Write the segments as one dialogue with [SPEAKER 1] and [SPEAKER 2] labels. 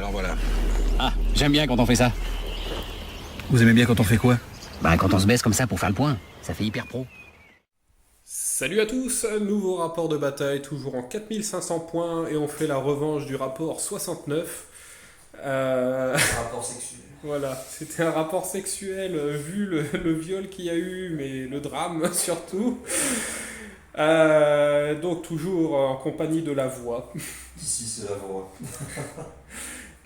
[SPEAKER 1] Alors voilà.
[SPEAKER 2] Ah, j'aime bien quand on fait ça.
[SPEAKER 1] Vous aimez bien quand on fait quoi?
[SPEAKER 2] Bah, quand on se baisse comme ça pour faire le point. Ça fait hyper pro.
[SPEAKER 3] Salut à tous, nouveau rapport de bataille, toujours en 4500 points, et on fait la revanche du rapport 69.
[SPEAKER 4] Rapport sexuel.
[SPEAKER 3] Voilà, c'était un rapport sexuel vu le viol qu'il y a eu, mais le drame surtout. Donc toujours en compagnie de la voix.
[SPEAKER 4] Ici, c'est la voix.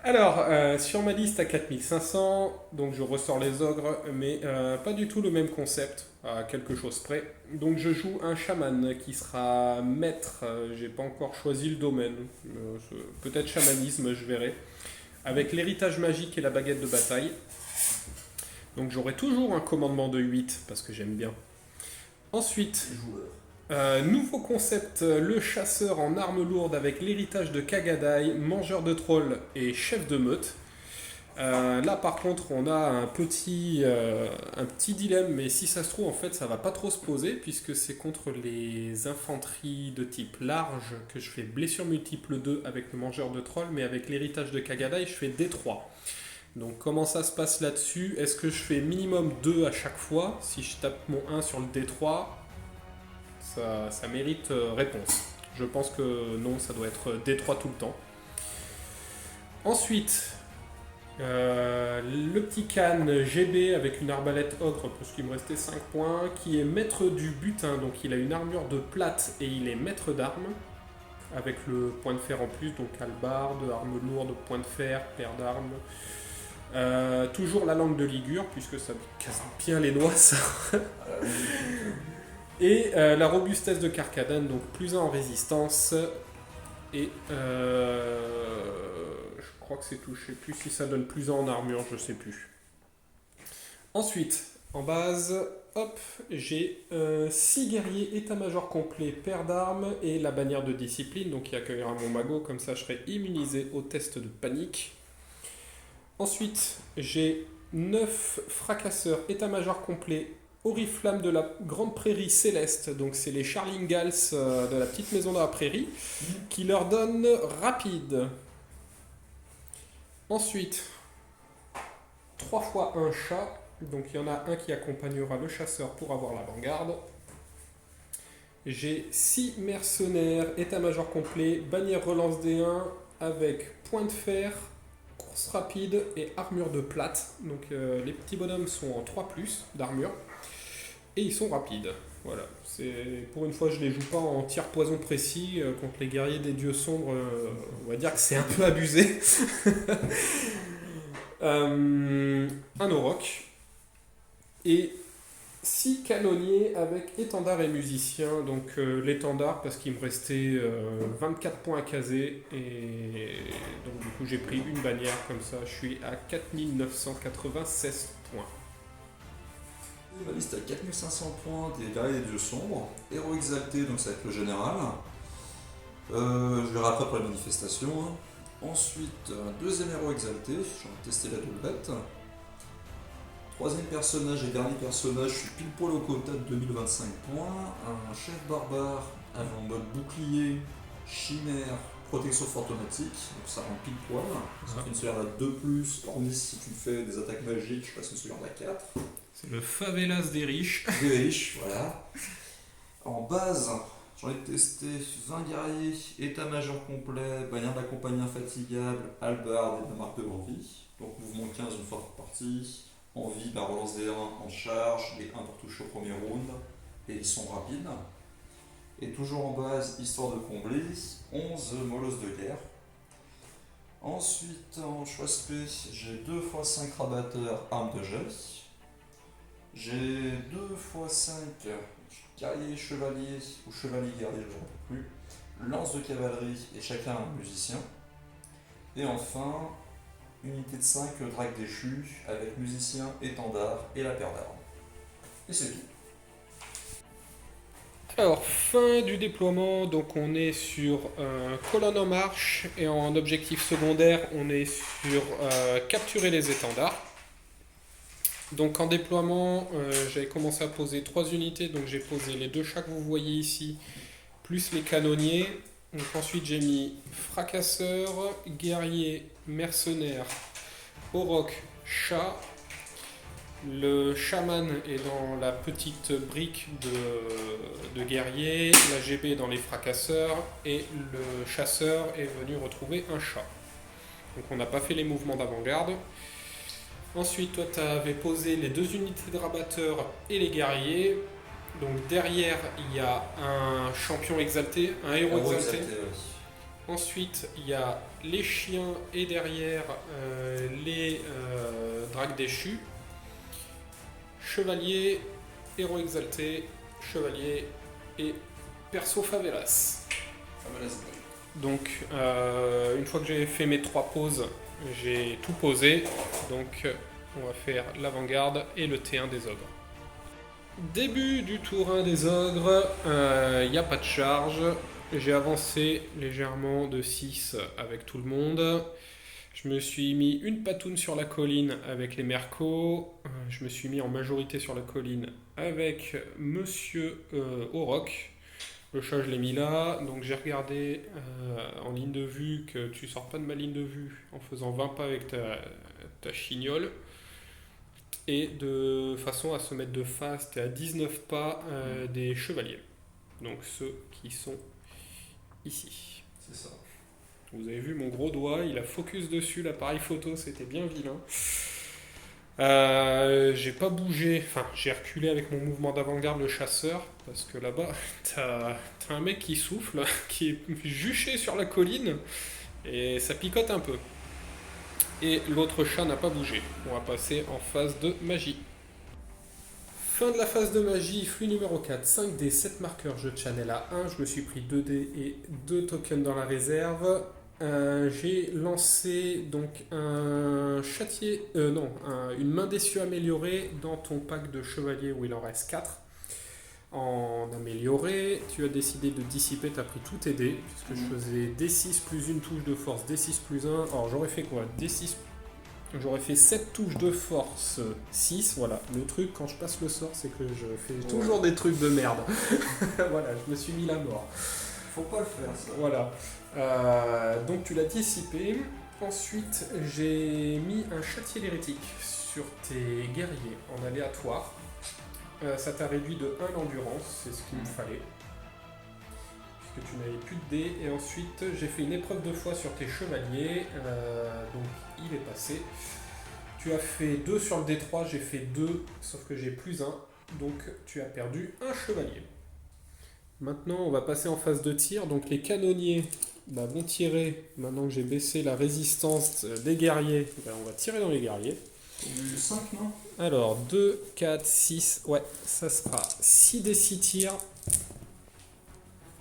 [SPEAKER 3] Alors, sur ma liste à 4500, donc je ressors les ogres, mais pas du tout le même concept, à quelque chose près. Donc je joue un chaman qui sera maître, j'ai pas encore choisi le domaine, peut-être chamanisme, je verrai, avec l'héritage magique et la baguette de bataille. Donc j'aurai toujours un commandement de 8, parce que j'aime bien. Ensuite, nouveau concept, le chasseur en armes lourdes avec l'héritage de Kagadai, mangeur de trolls et chef de meute. Là par contre on a un petit dilemme, mais si ça se trouve en fait ça va pas trop se poser puisque c'est contre les infanteries de type large que je fais blessure multiple 2 avec le mangeur de trolls, mais avec l'héritage de Kagadai je fais D3. Donc comment ça se passe là-dessus? Est-ce que je fais minimum 2 à chaque fois? Si je tape mon 1 sur le D3, ça mérite réponse. Je pense que non, ça doit être D3 tout le temps. Ensuite, le petit Khan GB avec une arbalète ogre, parce qu'il me restait 5 points, qui est maître du butin, donc il a une armure de plate et il est maître d'armes, avec le point de fer en plus, donc hallebarde, arme lourde, point de fer, paire d'armes. Toujours la langue de Ligure, puisque ça casse bien les noix, ça. Et la robustesse de Karkadan, donc plus 1 en résistance. Et je crois que c'est tout. Je sais plus si ça donne plus 1 en armure, je sais plus. Ensuite, en base, hop, j'ai 6 guerriers état-major complet, paire d'armes et la bannière de discipline, donc qui accueillera mon magot, comme ça je serai immunisé au test de panique. Ensuite, j'ai 9 fracasseurs état-major complet, Oriflamme de la Grande Prairie Céleste, donc c'est les Charlingals de la petite maison dans la prairie, qui leur donnent rapide. Ensuite, 3 fois un chat, donc il y en a un qui accompagnera le chasseur pour avoir l'avant-garde. J'ai 6 mercenaires, état-major complet, bannière relance D1 avec point de fer, course rapide et armure de plate. Donc les petits bonhommes sont en 3+ d'armure. Et ils sont rapides. Voilà. Pour une fois, je les joue pas en tir poison précis contre les guerriers des dieux sombres. On va dire que c'est un peu abusé. Un auroch. Et 6 canonniers avec étendard et musicien. Donc l'étendard parce qu'il me restait 24 points à caser. Et donc du coup, j'ai pris une bannière comme ça. Je suis à 4996 points.
[SPEAKER 4] Ma liste à 4500 points des guerriers des dieux sombres, héros exalté, donc ça va être le général. Je verrai après pour les manifestations. Ensuite, deuxième héros exalté, j'en ai testé la doublette. Troisième personnage et dernier personnage, je suis pile poil au quota de 2025 points. Un chef barbare en mode bouclier, chimère, protection fantomatique, donc ça rend pile poil. Ça fait une sauvegarde à 2+, hormis si tu fais des attaques magiques, je passe une sauvegarde à 4.
[SPEAKER 3] C'est le favelas des riches.
[SPEAKER 4] Des riches, voilà. En base, j'en ai testé 20 guerriers, état-major complet, bannière d'accompagné infatigable, hallebarde et la marque de envie. Donc mouvement 15 une fois par partie. Envie, la relance des 1 en charge, les 1 pour toucher au premier round. Et ils sont rapides. Et toujours en base, histoire de combler, 11 molosses de guerre. Ensuite, en choix spé, j'ai 2 x 5 rabatteurs, armes de jet. J'ai 2 x 5 guerriers chevaliers ou chevaliers guerriers, je ne sais plus, lance de cavalerie et chacun un musicien. Et enfin, unité de 5 drague déchu avec musicien, étendard et la paire d'armes. Et c'est tout.
[SPEAKER 3] Alors, fin du déploiement, donc on est sur colonne en marche et en objectif secondaire, on est sur capturer les étendards. Donc en déploiement, j'avais commencé à poser 3 unités, donc j'ai posé les 2 chats que vous voyez ici, plus les canonniers. Donc ensuite j'ai mis fracasseur, guerrier, mercenaire, auroch, chat. Le chaman est dans la petite brique de guerrier, la GB dans les fracasseurs et le chasseur est venu retrouver un chat. Donc on n'a pas fait les mouvements d'avant-garde. Ensuite toi tu avais posé les 2 unités de rabatteurs et les guerriers. Donc derrière il y a un champion exalté, un héros exalté. Ensuite il y a les chiens et derrière les dracs déchus. Chevalier, héros exalté, chevalier et perso favelas. Donc une fois que j'ai fait mes 3 pauses, j'ai tout posé. Donc on va faire l'avant-garde et le T1 des ogres. Début du tour 1 des ogres, il n'y a pas de charge. J'ai avancé légèrement de 6 avec tout le monde. Je me suis mis une patoune sur la colline avec les mercos. Je me suis mis en majorité sur la colline avec Monsieur Auroch. Le chat, je l'ai mis là. Donc j'ai regardé en ligne de vue que tu sors pas de ma ligne de vue en faisant 20 pas avec ta chignole. Et de façon à se mettre de face, tu es à 19 pas des chevaliers. Donc ceux qui sont ici.
[SPEAKER 4] C'est ça.
[SPEAKER 3] Vous avez vu mon gros doigt, il a focus dessus, l'appareil photo, c'était bien vilain. J'ai pas bougé, enfin j'ai reculé avec mon mouvement d'avant-garde le chasseur, parce que là-bas, t'as un mec qui souffle, qui est juché sur la colline, et ça picote un peu. Et l'autre chat n'a pas bougé. On va passer en phase de magie. Fin de la phase de magie, flux numéro 4, 5D, 7 marqueurs, je channel à 1, je me suis pris 2D et 2 tokens dans la réserve. J'ai lancé donc une main des cieux améliorée dans ton pack de chevalier où il en reste 4. En amélioré, tu as décidé de dissiper, tu as pris tous tes dés, puisque je faisais D6 plus une touche de force, D6 plus 1. Alors j'aurais fait quoi? D6. J'aurais fait 7 touches de force, 6, voilà. Le truc, quand je passe le sort, c'est que je fais toujours des trucs de merde. Voilà, je me suis mis la mort.
[SPEAKER 4] Faut pas le faire, ça.
[SPEAKER 3] Voilà. Donc tu l'as dissipé. Ensuite, j'ai mis un châtier hérétique sur tes guerriers en aléatoire. Ça t'a réduit de 1 l'endurance, c'est ce qu'il me fallait. Puisque tu n'avais plus de dés. Et ensuite, j'ai fait une épreuve de foi sur tes chevaliers. Donc il est passé. Tu as fait 2 sur le D3, j'ai fait 2, sauf que j'ai plus 1. Donc tu as perdu un chevalier. Maintenant, on va passer en phase de tir. Donc les canonniers vont tirer. Maintenant que j'ai baissé la résistance des guerriers, on va tirer dans les guerriers.
[SPEAKER 4] 5, non?
[SPEAKER 3] Alors, 2, 4, 6. Ouais, ça sera 6 des 6 tirs.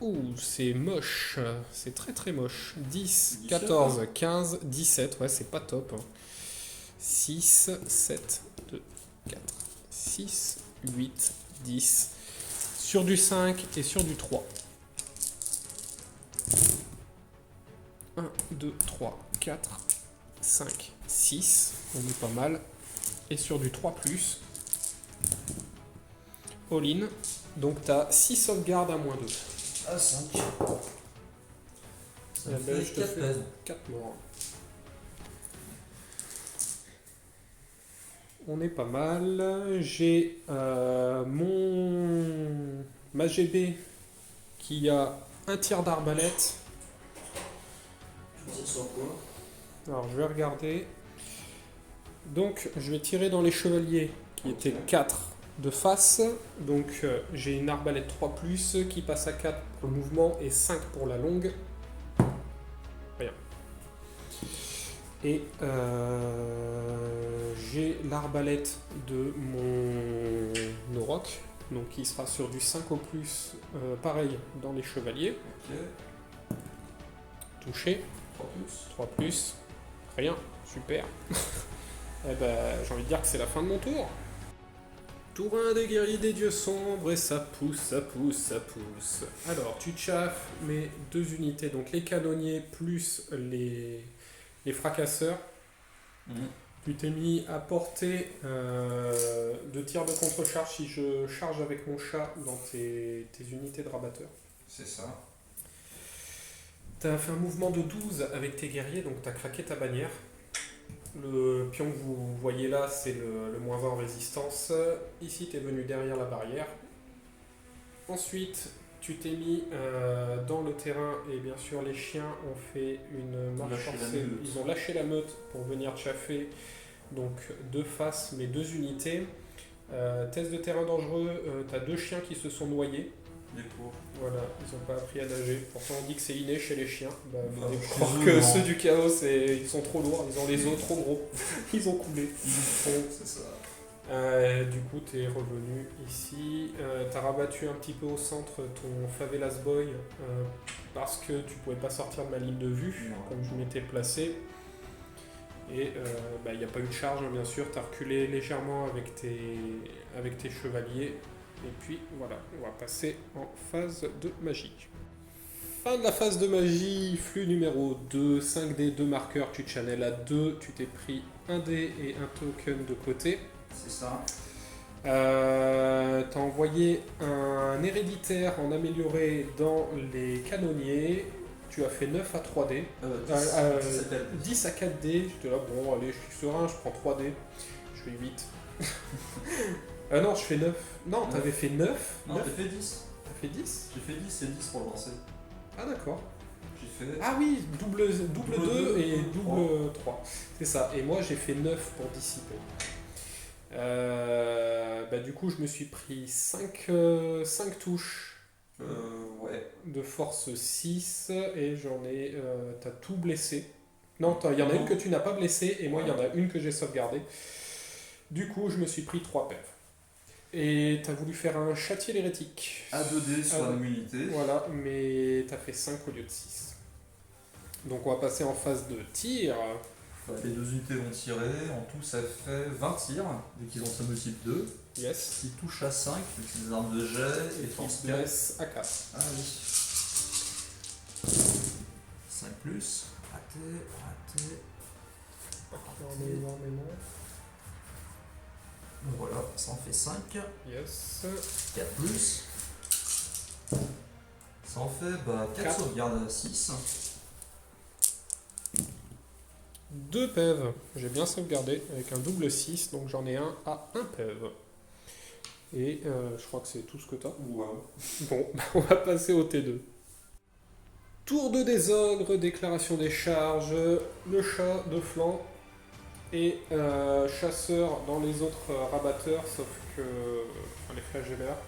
[SPEAKER 3] Ouh, c'est moche. C'est très très moche. 10, 14, 15, 17. Ouais, c'est pas top. 6, 7, 2, 4, 6, 8, 10. Sur du 5 et sur du 3. 1, 2, 3, 4, 5, 6. On est pas mal. Et sur du 3+. All-in. Donc tu as 6 sauvegardes à -2.
[SPEAKER 4] Ah, 5. Ça
[SPEAKER 3] Eh ben,
[SPEAKER 4] fait
[SPEAKER 3] je te
[SPEAKER 4] 4
[SPEAKER 3] fais
[SPEAKER 4] peines.
[SPEAKER 3] 4 morts. On est pas mal. J'ai ma GB qui a un tir d'arbalète.
[SPEAKER 4] Tu tires sur quoi?
[SPEAKER 3] Alors je vais regarder. Donc je vais tirer dans les chevaliers qui étaient 4 de face. Donc j'ai une arbalète 3+, qui passe à 4 pour le mouvement et 5 pour la longue. Rien. Et j'ai l'arbalète de mon Auroch, donc qui sera sur du 5 au plus, pareil dans les chevaliers.
[SPEAKER 4] Ok.
[SPEAKER 3] Touché. 3+. Rien. Super. Eh ben, j'ai envie de dire que c'est la fin de mon tour. Tour 1 des guerriers des dieux sombres, et ça pousse, ça pousse, ça pousse. Alors, tu chaffes mes 2 unités, donc les canonniers plus les fracasseurs. Tu t'es mis à portée de tir de contre-charge si je charge avec mon chat dans tes unités de rabatteurs.
[SPEAKER 4] C'est ça.
[SPEAKER 3] T'as fait un mouvement de 12 avec tes guerriers, donc t'as craqué ta bannière. Le pion que vous voyez là, c'est le -1 en résistance. Ici, t'es venu derrière la barrière. Ensuite, tu t'es mis dans le terrain et bien sûr les chiens ont fait une marche forcée. Ils ont lâché la meute pour venir chaffer. Donc 2 faces mais 2 unités. Test de terrain dangereux, t'as 2 chiens qui se sont noyés.
[SPEAKER 4] Les pauvres.
[SPEAKER 3] Voilà, ils n'ont pas appris à nager. Pourtant on dit que c'est inné chez les chiens. Faudrait
[SPEAKER 4] Bah,
[SPEAKER 3] croire
[SPEAKER 4] chez eux,
[SPEAKER 3] que
[SPEAKER 4] non.
[SPEAKER 3] ceux du chaos ils sont trop lourds, ils ont les os trop gros. Ils ont coulé.
[SPEAKER 4] C'est ça.
[SPEAKER 3] Du coup, tu es revenu ici. Tu as rabattu un petit peu au centre ton Favelas Boy parce que tu pouvais pas sortir de ma ligne de vue,
[SPEAKER 4] Non.
[SPEAKER 3] comme je m'étais placé. Et il n'y a pas eu de charge, hein, bien sûr. Tu as reculé légèrement avec tes chevaliers. Et puis voilà, on va passer en phase de magie. Fin de la phase de magie, flux numéro 2, 5D, 2 marqueurs, tu channel à 2, tu t'es pris un dé et un token de côté.
[SPEAKER 4] C'est ça.
[SPEAKER 3] T'as envoyé un héréditaire en amélioré dans les canonniers. Tu as fait 9 à 3D. 10 à 4D. J'étais là, bon, allez, je suis serein, je prends 3D. Je fais 8. Non, je fais 9. Non, t'avais fait 9.
[SPEAKER 4] Non, j'ai fait 10.
[SPEAKER 3] T'as fait 10.
[SPEAKER 4] J'ai fait 10 et 10 pour le lancer.
[SPEAKER 3] Ah, d'accord.
[SPEAKER 4] J'ai fait.
[SPEAKER 3] Ah oui, double 2 et
[SPEAKER 4] double
[SPEAKER 3] double 3. C'est ça. Et moi, j'ai fait 9 pour dissiper. Du coup, je me suis pris 5 touches
[SPEAKER 4] Ouais.
[SPEAKER 3] de force 6 et j'en ai. T'as tout blessé. Non, il y en a une que tu n'as pas blessée et moi, il y en a une que j'ai sauvegardée. Du coup, je me suis pris 3 pèves. Et t'as voulu faire un châtier l'hérétique.
[SPEAKER 4] A2D sur la même unité.
[SPEAKER 3] Voilà, mais t'as fait 5 au lieu de 6. Donc, on va passer en phase de tir.
[SPEAKER 4] Les 2 unités vont tirer. En tout, ça fait 20 tirs, vu qu'ils ont ça multiple 2.
[SPEAKER 3] Yes.
[SPEAKER 4] Qui touche à 5, vu que c'est des armes de jet et
[SPEAKER 3] Qui se
[SPEAKER 4] transfert.
[SPEAKER 3] blesse à 4.
[SPEAKER 4] Ah oui. 5 plus. Raté. Voilà, ça en fait 5.
[SPEAKER 3] Yes.
[SPEAKER 4] 4 plus. Ça en fait 4
[SPEAKER 3] 4.
[SPEAKER 4] sauvegardes à 6.
[SPEAKER 3] 2 pèves. J'ai bien sauvegardé avec un double 6, donc j'en ai un à 1 pève. Et je crois que c'est tout ce que t'as.
[SPEAKER 4] Wow.
[SPEAKER 3] Bon, on va passer au T2. Tour de des ogres, déclaration des charges, le chat de flanc et chasseur dans les autres rabatteurs, sauf que les flagellaires.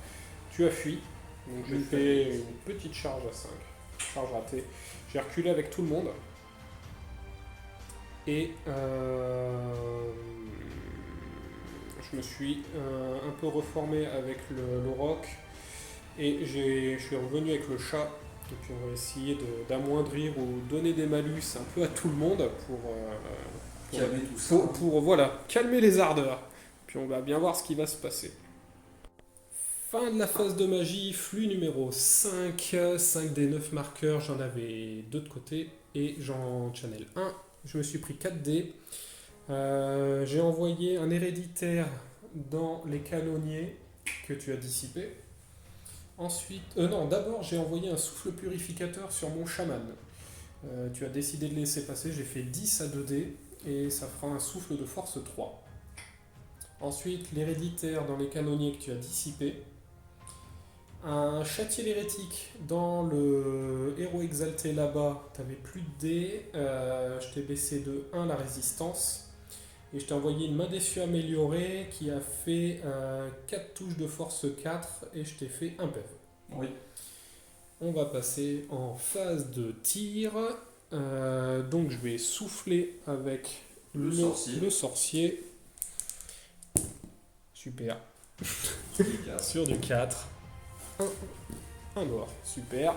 [SPEAKER 3] Tu as fui, donc j'ai fait une petite charge à 5. Charge ratée. J'ai reculé avec tout le monde. Et je me suis un peu reformé avec le roc. Et je suis revenu avec le chat. Et puis on va essayer d'amoindrir ou donner des malus un peu à tout le monde pour
[SPEAKER 4] Calmer tout ça.
[SPEAKER 3] voilà, calmer les ardeurs. Puis on va bien voir ce qui va se passer. Fin de la phase de magie, flux numéro 5. 5 des 9 marqueurs, j'en avais 2 de côté et j'en channel 1. Je me suis pris 4 dés. J'ai envoyé un héréditaire dans les canonniers que tu as dissipé. Ensuite, d'abord j'ai envoyé un souffle purificateur sur mon chaman. Tu as décidé de laisser passer, j'ai fait 10 à 2D et ça fera un souffle de force 3. Ensuite, l'héréditaire dans les canonniers que tu as dissipé. Un châtier hérétique dans le héros exalté là-bas, tu n'avais plus de dés. Je t'ai baissé de 1 la résistance. Et je t'ai envoyé une main déçue améliorée qui a fait 4 touches de force 4 et je t'ai fait un PEV.
[SPEAKER 4] Oui.
[SPEAKER 3] On va passer en phase de tir. Donc je vais souffler avec le sorcier. Super. Sur du 4. Un mort. Super.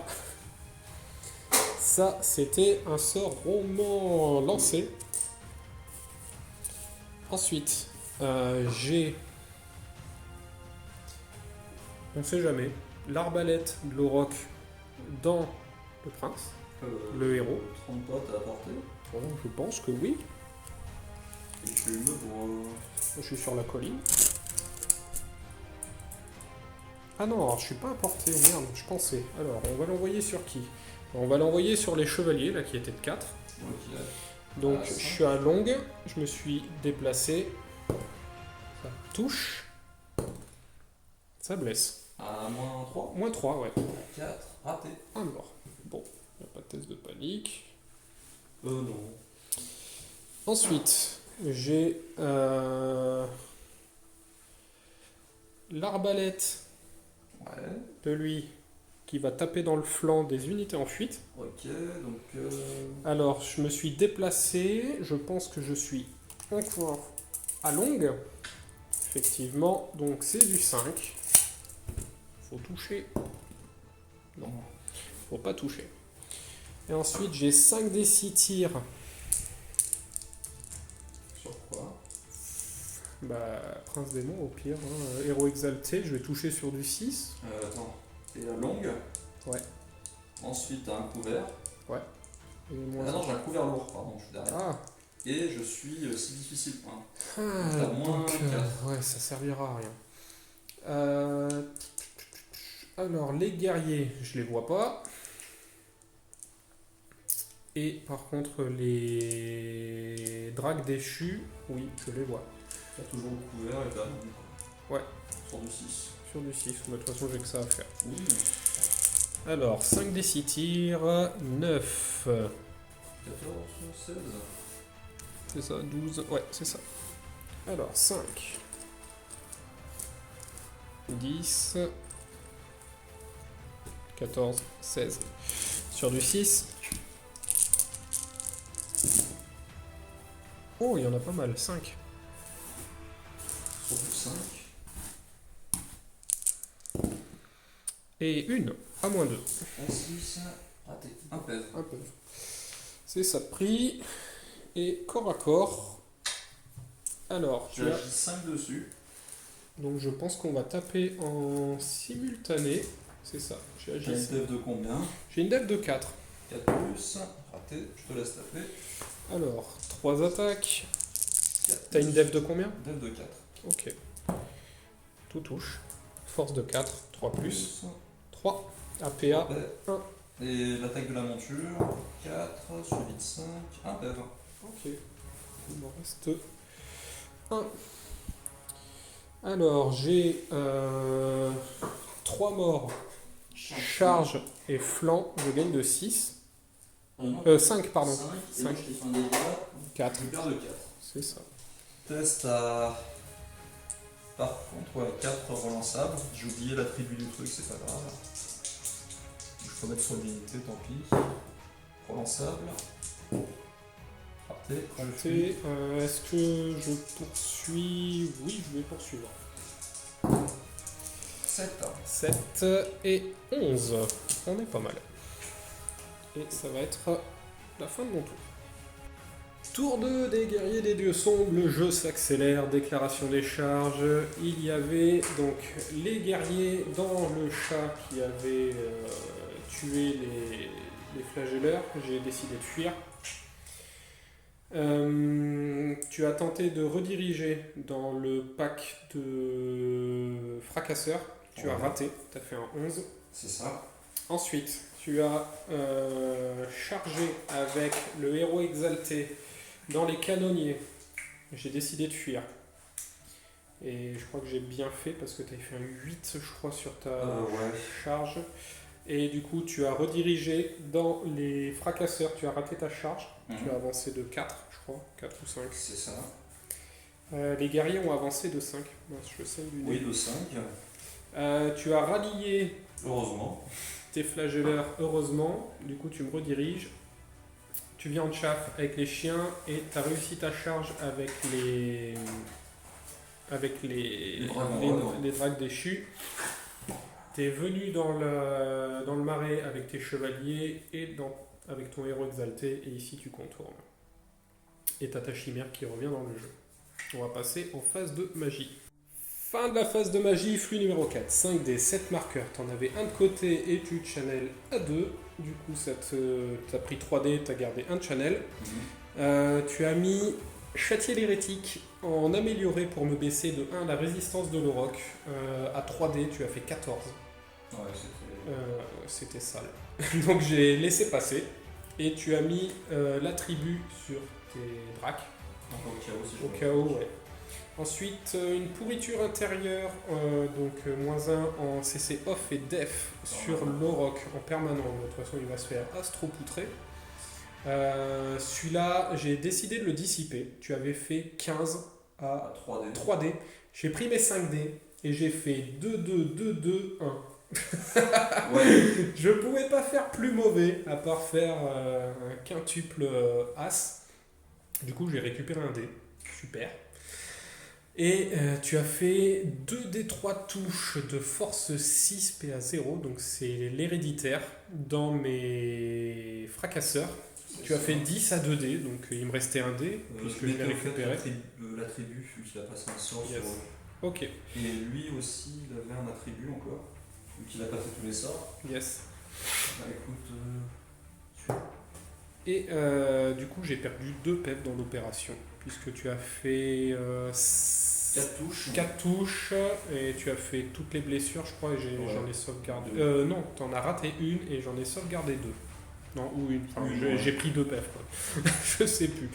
[SPEAKER 3] Ça, c'était un sort rondement lancé. Ensuite, j'ai... On sait jamais. L'arbalète de l'Auroch dans le prince, le héros.
[SPEAKER 4] 30 pas, t'as apporté.
[SPEAKER 3] Bon, je pense que oui.
[SPEAKER 4] Et tu me pour.
[SPEAKER 3] Je suis sur la colline. Ah non, alors, je suis pas apporté, merde, je pensais. Alors, on va l'envoyer sur qui? On va l'envoyer sur les chevaliers, là, qui étaient de 4.
[SPEAKER 4] Ok.
[SPEAKER 3] Donc
[SPEAKER 4] Ah,
[SPEAKER 3] je
[SPEAKER 4] ça.
[SPEAKER 3] suis à longue, je me suis déplacé. Ça touche. Ça blesse.
[SPEAKER 4] À moins 3.
[SPEAKER 3] Moins 3, ouais.
[SPEAKER 4] 4. Raté.
[SPEAKER 3] Un mort. Bon, il n'y a pas de test de panique.
[SPEAKER 4] Non.
[SPEAKER 3] Ensuite, j'ai l'arbalète
[SPEAKER 4] Ouais.
[SPEAKER 3] de lui qui va taper dans le flanc des unités en fuite.
[SPEAKER 4] Ok, donc...
[SPEAKER 3] Alors, je me suis déplacé, je pense que je suis encore à longue. Effectivement, donc c'est du 5. Faut toucher. Non, faut pas toucher. Et ensuite, j'ai 5 des 6 tirs.
[SPEAKER 4] Sur quoi?
[SPEAKER 3] Bah, Prince Démon au pire. Hein. Héros exalté, je vais toucher sur du 6.
[SPEAKER 4] Attends. Et la longue.
[SPEAKER 3] Ouais.
[SPEAKER 4] Ensuite, t'as un couvert.
[SPEAKER 3] Et moins
[SPEAKER 4] Ah non, j'ai un couvert lourd, pardon, je suis derrière.
[SPEAKER 3] Ah,
[SPEAKER 4] Et je suis si difficile. Hein.
[SPEAKER 3] ah
[SPEAKER 4] T'as moins
[SPEAKER 3] donc,
[SPEAKER 4] 4.
[SPEAKER 3] ouais, ça servira à rien. Alors, les guerriers, je les vois pas. Et par contre, les dragues déchus, oui, je les vois.
[SPEAKER 4] T'as toujours le couvert et t'as la longue.
[SPEAKER 3] Ouais.
[SPEAKER 4] Sur du 6.
[SPEAKER 3] Sur du 6, mais de toute façon, j'ai que ça à faire.
[SPEAKER 4] Oui.
[SPEAKER 3] Alors, 5 des 6 tirs, 9.
[SPEAKER 4] 14, 16.
[SPEAKER 3] C'est ça, 12, ouais, c'est ça. Alors, 5. 10. 14, 16. Sur du 6. Oh, il y en a pas mal, 5.
[SPEAKER 4] Sur du 5.
[SPEAKER 3] Et une, à moins 2.
[SPEAKER 4] 6. Raté. Un PEV.
[SPEAKER 3] Un peu. C'est ça de prix. Et corps à corps. Alors,
[SPEAKER 4] Tu as 5 dessus.
[SPEAKER 3] donc je pense qu'on va taper en simultané. C'est ça, j'ai
[SPEAKER 4] T'as
[SPEAKER 3] agi.
[SPEAKER 4] une dev de combien?
[SPEAKER 3] J'ai une def de 4.
[SPEAKER 4] 4 plus. Raté. Je te laisse taper.
[SPEAKER 3] Alors, 3 attaques.
[SPEAKER 4] 4
[SPEAKER 3] T'as une def de combien?
[SPEAKER 4] Dev de 4.
[SPEAKER 3] Ok. Tout touche. Force de 4, 3 plus. 3. APA. un.
[SPEAKER 4] Et l'attaque de la monture, 4, suivi de 5, un PEV.
[SPEAKER 3] Ok. Il m'en reste 1. Alors, j'ai 3 morts. Charge et flanc, je gagne de 6. 5, pardon.
[SPEAKER 4] 5, et
[SPEAKER 3] 5.
[SPEAKER 4] moi je t'ai fait un dégât,
[SPEAKER 3] 4.
[SPEAKER 4] tu perds de 4.
[SPEAKER 3] C'est ça.
[SPEAKER 4] Test à... Par contre, ouais, 4 relançables. J'ai oublié l'attribut du truc, c'est pas grave. Je peux mettre sur l'unité, tant pis. Relançable. Raté.
[SPEAKER 3] Raté. Est-ce que je poursuis? Oui, je vais poursuivre.
[SPEAKER 4] 7.
[SPEAKER 3] 7 et 11. On est pas mal. Et ça va être la fin de mon tour. Tour 2 des guerriers des dieux sombres, le jeu s'accélère, déclaration des charges. Il y avait donc les guerriers dans le chat qui avaient tué les flagelleurs. J'ai décidé de fuir. Tu as tenté de rediriger dans le pack de fracasseurs. Tu as raté, tu as fait un 11.
[SPEAKER 4] C'est ça.
[SPEAKER 3] Ensuite, tu as chargé avec le héros exalté dans les canonniers. J'ai décidé de fuir. Et je crois que j'ai bien fait parce que tu avais fait un 8, je crois, sur ta
[SPEAKER 4] Ouais.
[SPEAKER 3] charge. Et du coup, tu as redirigé dans les fracasseurs. Tu as raté ta charge. Tu as avancé de 4, je crois. 4 ou 5.
[SPEAKER 4] C'est ça.
[SPEAKER 3] Les guerriers ont avancé de 5. Mince, je sais du
[SPEAKER 4] Oui,
[SPEAKER 3] nez.
[SPEAKER 4] de 5.
[SPEAKER 3] Tu as rallié
[SPEAKER 4] Heureusement.
[SPEAKER 3] tes flagelleurs, heureusement. Du coup, tu me rediriges. Tu viens en chaff avec les chiens et tu as réussi ta charge avec les les dragues déchus. Tu es venu dans le marais avec tes chevaliers et avec ton héros exalté, et ici tu contournes. Et tu as ta chimère qui revient dans le jeu. On va passer en phase de magie. Fin de la phase de magie, flux numéro 4. 5 des 7 marqueurs. Tu en avais un de côté et tu channel à 2. Du coup, tu as pris 3D, tu as gardé un channel. Tu as mis châtier l'hérétique en amélioré pour me baisser de 1 la résistance de l'auroch. À 3D, tu as fait 14.
[SPEAKER 4] Ouais, c'était
[SPEAKER 3] c'était sale. Donc j'ai laissé passer. Et tu as mis l'attribut sur tes dracs.
[SPEAKER 4] Encore au cas où, si je
[SPEAKER 3] Au
[SPEAKER 4] vois.
[SPEAKER 3] cas où, ouais. Ensuite, une pourriture intérieure, donc -1 en CC off et def sur l'Auroch en permanent. De toute façon, il va se faire astro-poutrer. Celui-là, j'ai décidé de le dissiper. Tu avais fait 15 à
[SPEAKER 4] À 3D.
[SPEAKER 3] 3D. J'ai pris mes 5D et j'ai fait 2, 2, 2, 2, 1.
[SPEAKER 4] Ouais.
[SPEAKER 3] Je pouvais pas faire plus mauvais à part faire un quintuple As. Du coup, j'ai récupéré un dé. Super. Et tu as fait 2d3 touches de force 6 PA0, donc c'est l'héréditaire dans mes fracasseurs. Tu as fait 10 à 2d, donc il me restait un dé, puisque je l'ai récupéré.
[SPEAKER 4] L'attribut, vu qu'il a passé un sort
[SPEAKER 3] Yes.
[SPEAKER 4] sur.
[SPEAKER 3] Ok,
[SPEAKER 4] Et lui aussi, il avait un attribut encore, vu qu'il a pas fait tous les sorts.
[SPEAKER 3] yes.
[SPEAKER 4] Bah écoute,
[SPEAKER 3] Et du coup, j'ai perdu 2 PEV dans l'opération, puisque tu as fait
[SPEAKER 4] 4 touches.
[SPEAKER 3] 4 touches, et tu as fait toutes les blessures, je crois, et
[SPEAKER 4] Ouais.
[SPEAKER 3] j'en ai sauvegardé.
[SPEAKER 4] Deux.
[SPEAKER 3] Non, t'en as raté une, et j'en ai sauvegardé 2. Non, ou une. Enfin,
[SPEAKER 4] Une,
[SPEAKER 3] j'ai
[SPEAKER 4] ouais.
[SPEAKER 3] j'ai pris 2 PEV, quoi. Je sais plus.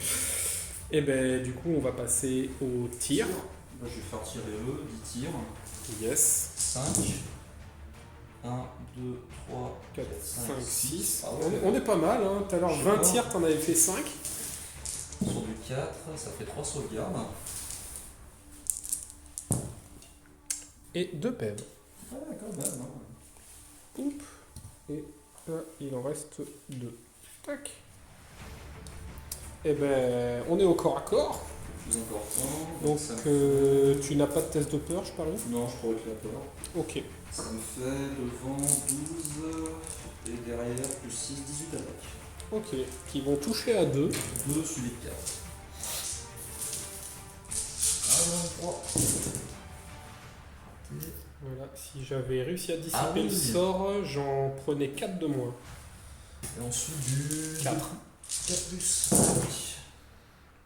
[SPEAKER 3] Et ben, du coup, on va passer au tir.
[SPEAKER 4] Bah, je vais faire tirer eux, 10 tirs.
[SPEAKER 3] Yes.
[SPEAKER 4] 5. 1, 2, 3,
[SPEAKER 3] 4, 5, 6.
[SPEAKER 4] 6. Ah ouais.
[SPEAKER 3] On est pas mal, hein. Tout à l'heure,
[SPEAKER 4] Je sais
[SPEAKER 3] 20
[SPEAKER 4] pas.
[SPEAKER 3] tirs, t'en avais fait 5.
[SPEAKER 4] Sur du 4, ça fait 3 sauvegardes.
[SPEAKER 3] Et 2 PEV.
[SPEAKER 4] Ah, quand même, hein.
[SPEAKER 3] Oup. Et là, il en reste 2. Tac. Et ben, on est au corps à corps.
[SPEAKER 4] Plus important.
[SPEAKER 3] Donc,
[SPEAKER 4] ça me
[SPEAKER 3] tu n'as pas de test de peur, je parie.
[SPEAKER 4] Non, je crois que la peur.
[SPEAKER 3] Ok.
[SPEAKER 4] Ça me fait devant 12 et derrière plus 6, 18 attaques.
[SPEAKER 3] Ok. Qui vont toucher à 2.
[SPEAKER 4] 2 suivi de 4. Ah non, 3.
[SPEAKER 3] Voilà. Si j'avais réussi à dissiper
[SPEAKER 4] Ah oui.
[SPEAKER 3] le sort, j'en prenais 4 de moins.
[SPEAKER 4] Et ensuite du
[SPEAKER 3] 4.
[SPEAKER 4] 4 plus.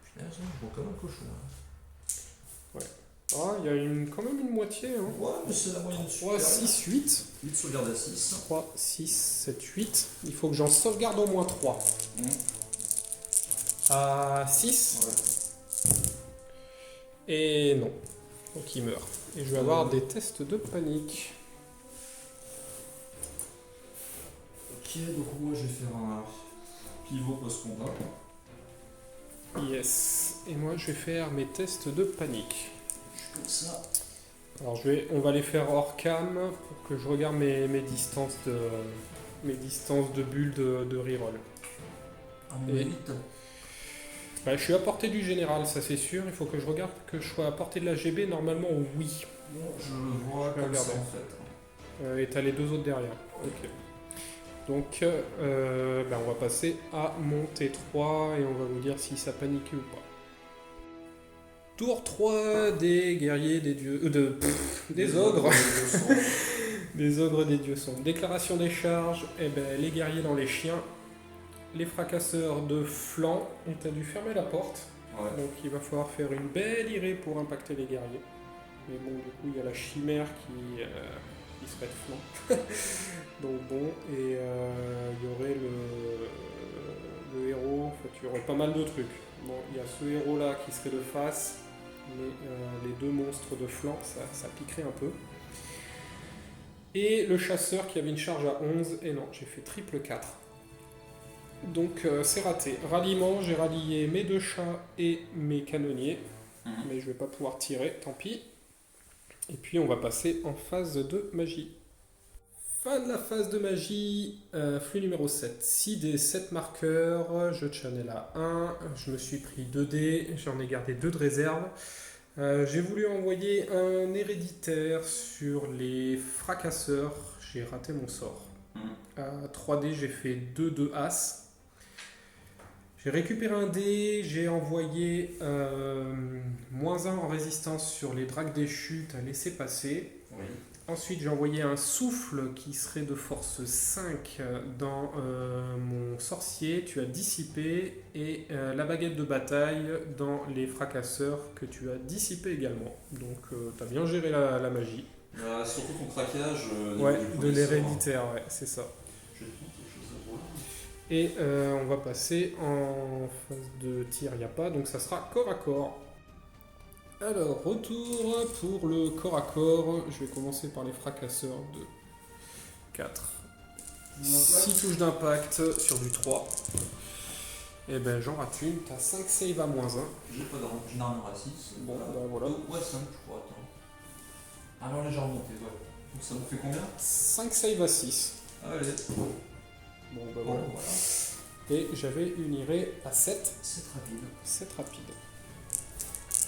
[SPEAKER 4] Punaise, je vois comme un cochon. Hein.
[SPEAKER 3] Ah, il y a quand même une moitié. Hein.
[SPEAKER 4] Ouais, mais c'est la moyenne
[SPEAKER 3] 3, 6, 8.
[SPEAKER 4] 8 sauvegardes à 6.
[SPEAKER 3] 3, 6, 7, 8. Il faut que j'en sauvegarde au moins 3. À 6.
[SPEAKER 4] Ouais.
[SPEAKER 3] Et non. Donc il meurt. Et je vais avoir des tests de panique.
[SPEAKER 4] Ok, donc moi je vais faire un pivot post-combat.
[SPEAKER 3] Yes. Et moi je vais faire mes tests de panique.
[SPEAKER 4] Je suis comme ça.
[SPEAKER 3] Alors on va les faire hors cam pour que je regarde mes distances de bulles de reroll.
[SPEAKER 4] À mon
[SPEAKER 3] Et-
[SPEAKER 4] 8.
[SPEAKER 3] Bah, je suis à portée du général, ça c'est sûr. Il faut que je regarde que je sois à portée de la GB. Normalement, oui.
[SPEAKER 4] Bon, je le vois
[SPEAKER 3] Je vais
[SPEAKER 4] comme ça
[SPEAKER 3] regarder.
[SPEAKER 4] en fait.
[SPEAKER 3] Et t'as les 2 autres derrière. Ok. Donc, bah, on va passer à mon T3 et on va vous dire si ça panique ou pas. Tour 3 des guerriers des dieux. Des ogres. Des ogres des dieux sombres. Déclaration des charges. Eh ben, les guerriers dans les chiens. Les fracasseurs de flanc. Et t'as dû fermer la porte.
[SPEAKER 4] Ouais.
[SPEAKER 3] Donc il va falloir faire une belle irée pour impacter les guerriers. Mais bon, du coup, il y a la chimère qui serait de flanc. Donc bon, et il y aurait le héros, en fait, il y aurait pas mal de trucs. Bon, il y a ce héros-là qui serait de face, mais les 2 monstres de flanc, ça piquerait un peu. Et le chasseur qui avait une charge à 11, et non, j'ai fait triple 4. Donc c'est raté. Ralliement, j'ai rallié mes 2 chats et mes canonniers, mais je vais pas pouvoir tirer, tant pis. Et puis on va passer en phase de magie. Fin de la phase de magie, flux numéro 7. 6 des 7 marqueurs, je channel à 1, je me suis pris 2 dés, j'en ai gardé 2 de réserve. J'ai voulu envoyer un héréditaire sur les fracasseurs, j'ai raté mon sort. À 3D, j'ai fait 2 de As. J'ai récupéré un dé, j'ai envoyé -1 en résistance sur les dracs déchus, t'as laissé passer.
[SPEAKER 4] Oui.
[SPEAKER 3] Ensuite, j'ai envoyé un souffle qui serait de force 5 dans mon sorcier, tu as dissipé, et la baguette de bataille dans les fracasseurs que tu as dissipé également. Donc, tu as bien géré la magie.
[SPEAKER 4] Surtout ton craquage.
[SPEAKER 3] Ouais,
[SPEAKER 4] du
[SPEAKER 3] de
[SPEAKER 4] premier
[SPEAKER 3] l'héréditaire, ouais, c'est ça.
[SPEAKER 4] sort. Je vais te prendre quelque chose à voir.
[SPEAKER 3] Et on va passer en phase de tir, il n'y a pas, donc ça sera corps à corps. Alors, retour pour le corps à corps. Je vais commencer par les fracasseurs de 4. 6 touches d'impact sur du 3. Et ben j'en rate une, t'as 5 save à moins 1.
[SPEAKER 4] J'ai pas d'armure, j'ai une armure à 6.
[SPEAKER 3] Bon, bah voilà.
[SPEAKER 4] Ouais, 5, je crois, attends. Alors là, j'ai remonté, ouais. Donc ça me fait combien?
[SPEAKER 3] 5 save à 6.
[SPEAKER 4] Allez.
[SPEAKER 3] Bon, bah
[SPEAKER 4] Bon,
[SPEAKER 3] voilà.
[SPEAKER 4] voilà.
[SPEAKER 3] Et j'avais une irée à 7.
[SPEAKER 4] C'est rapide.
[SPEAKER 3] 7 rapide.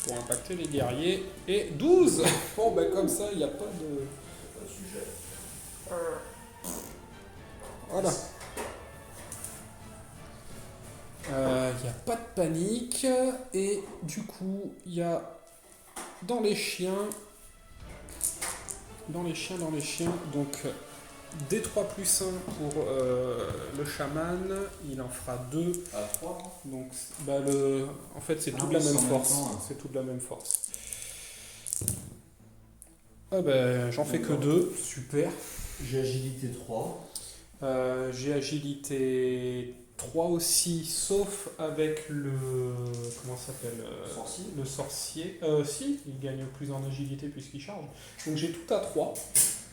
[SPEAKER 3] Pour impacter les guerriers. Et 12. Bon, bah comme ça, il n'y a pas de...
[SPEAKER 4] Pas de sujet.
[SPEAKER 3] Voilà. Il n'y a pas de panique. Et du coup, il y a dans les chiens, donc D3 plus 1 pour le chaman, il en fera 2.
[SPEAKER 4] À 3.
[SPEAKER 3] Donc, bah, en fait, c'est
[SPEAKER 4] Ah
[SPEAKER 3] toute
[SPEAKER 4] oui,
[SPEAKER 3] la
[SPEAKER 4] c'est
[SPEAKER 3] même
[SPEAKER 4] en même
[SPEAKER 3] force.
[SPEAKER 4] temps, hein.
[SPEAKER 3] C'est toute la même force. Ah ben, j'en fais que 2, super.
[SPEAKER 4] J'ai agilité 3.
[SPEAKER 3] J'ai agilité 3 aussi, sauf avec le... Comment ça s'appelle
[SPEAKER 4] Sorcier.
[SPEAKER 3] Le sorcier. Si, il gagne plus en agilité puisqu'il charge. Donc j'ai tout à 3.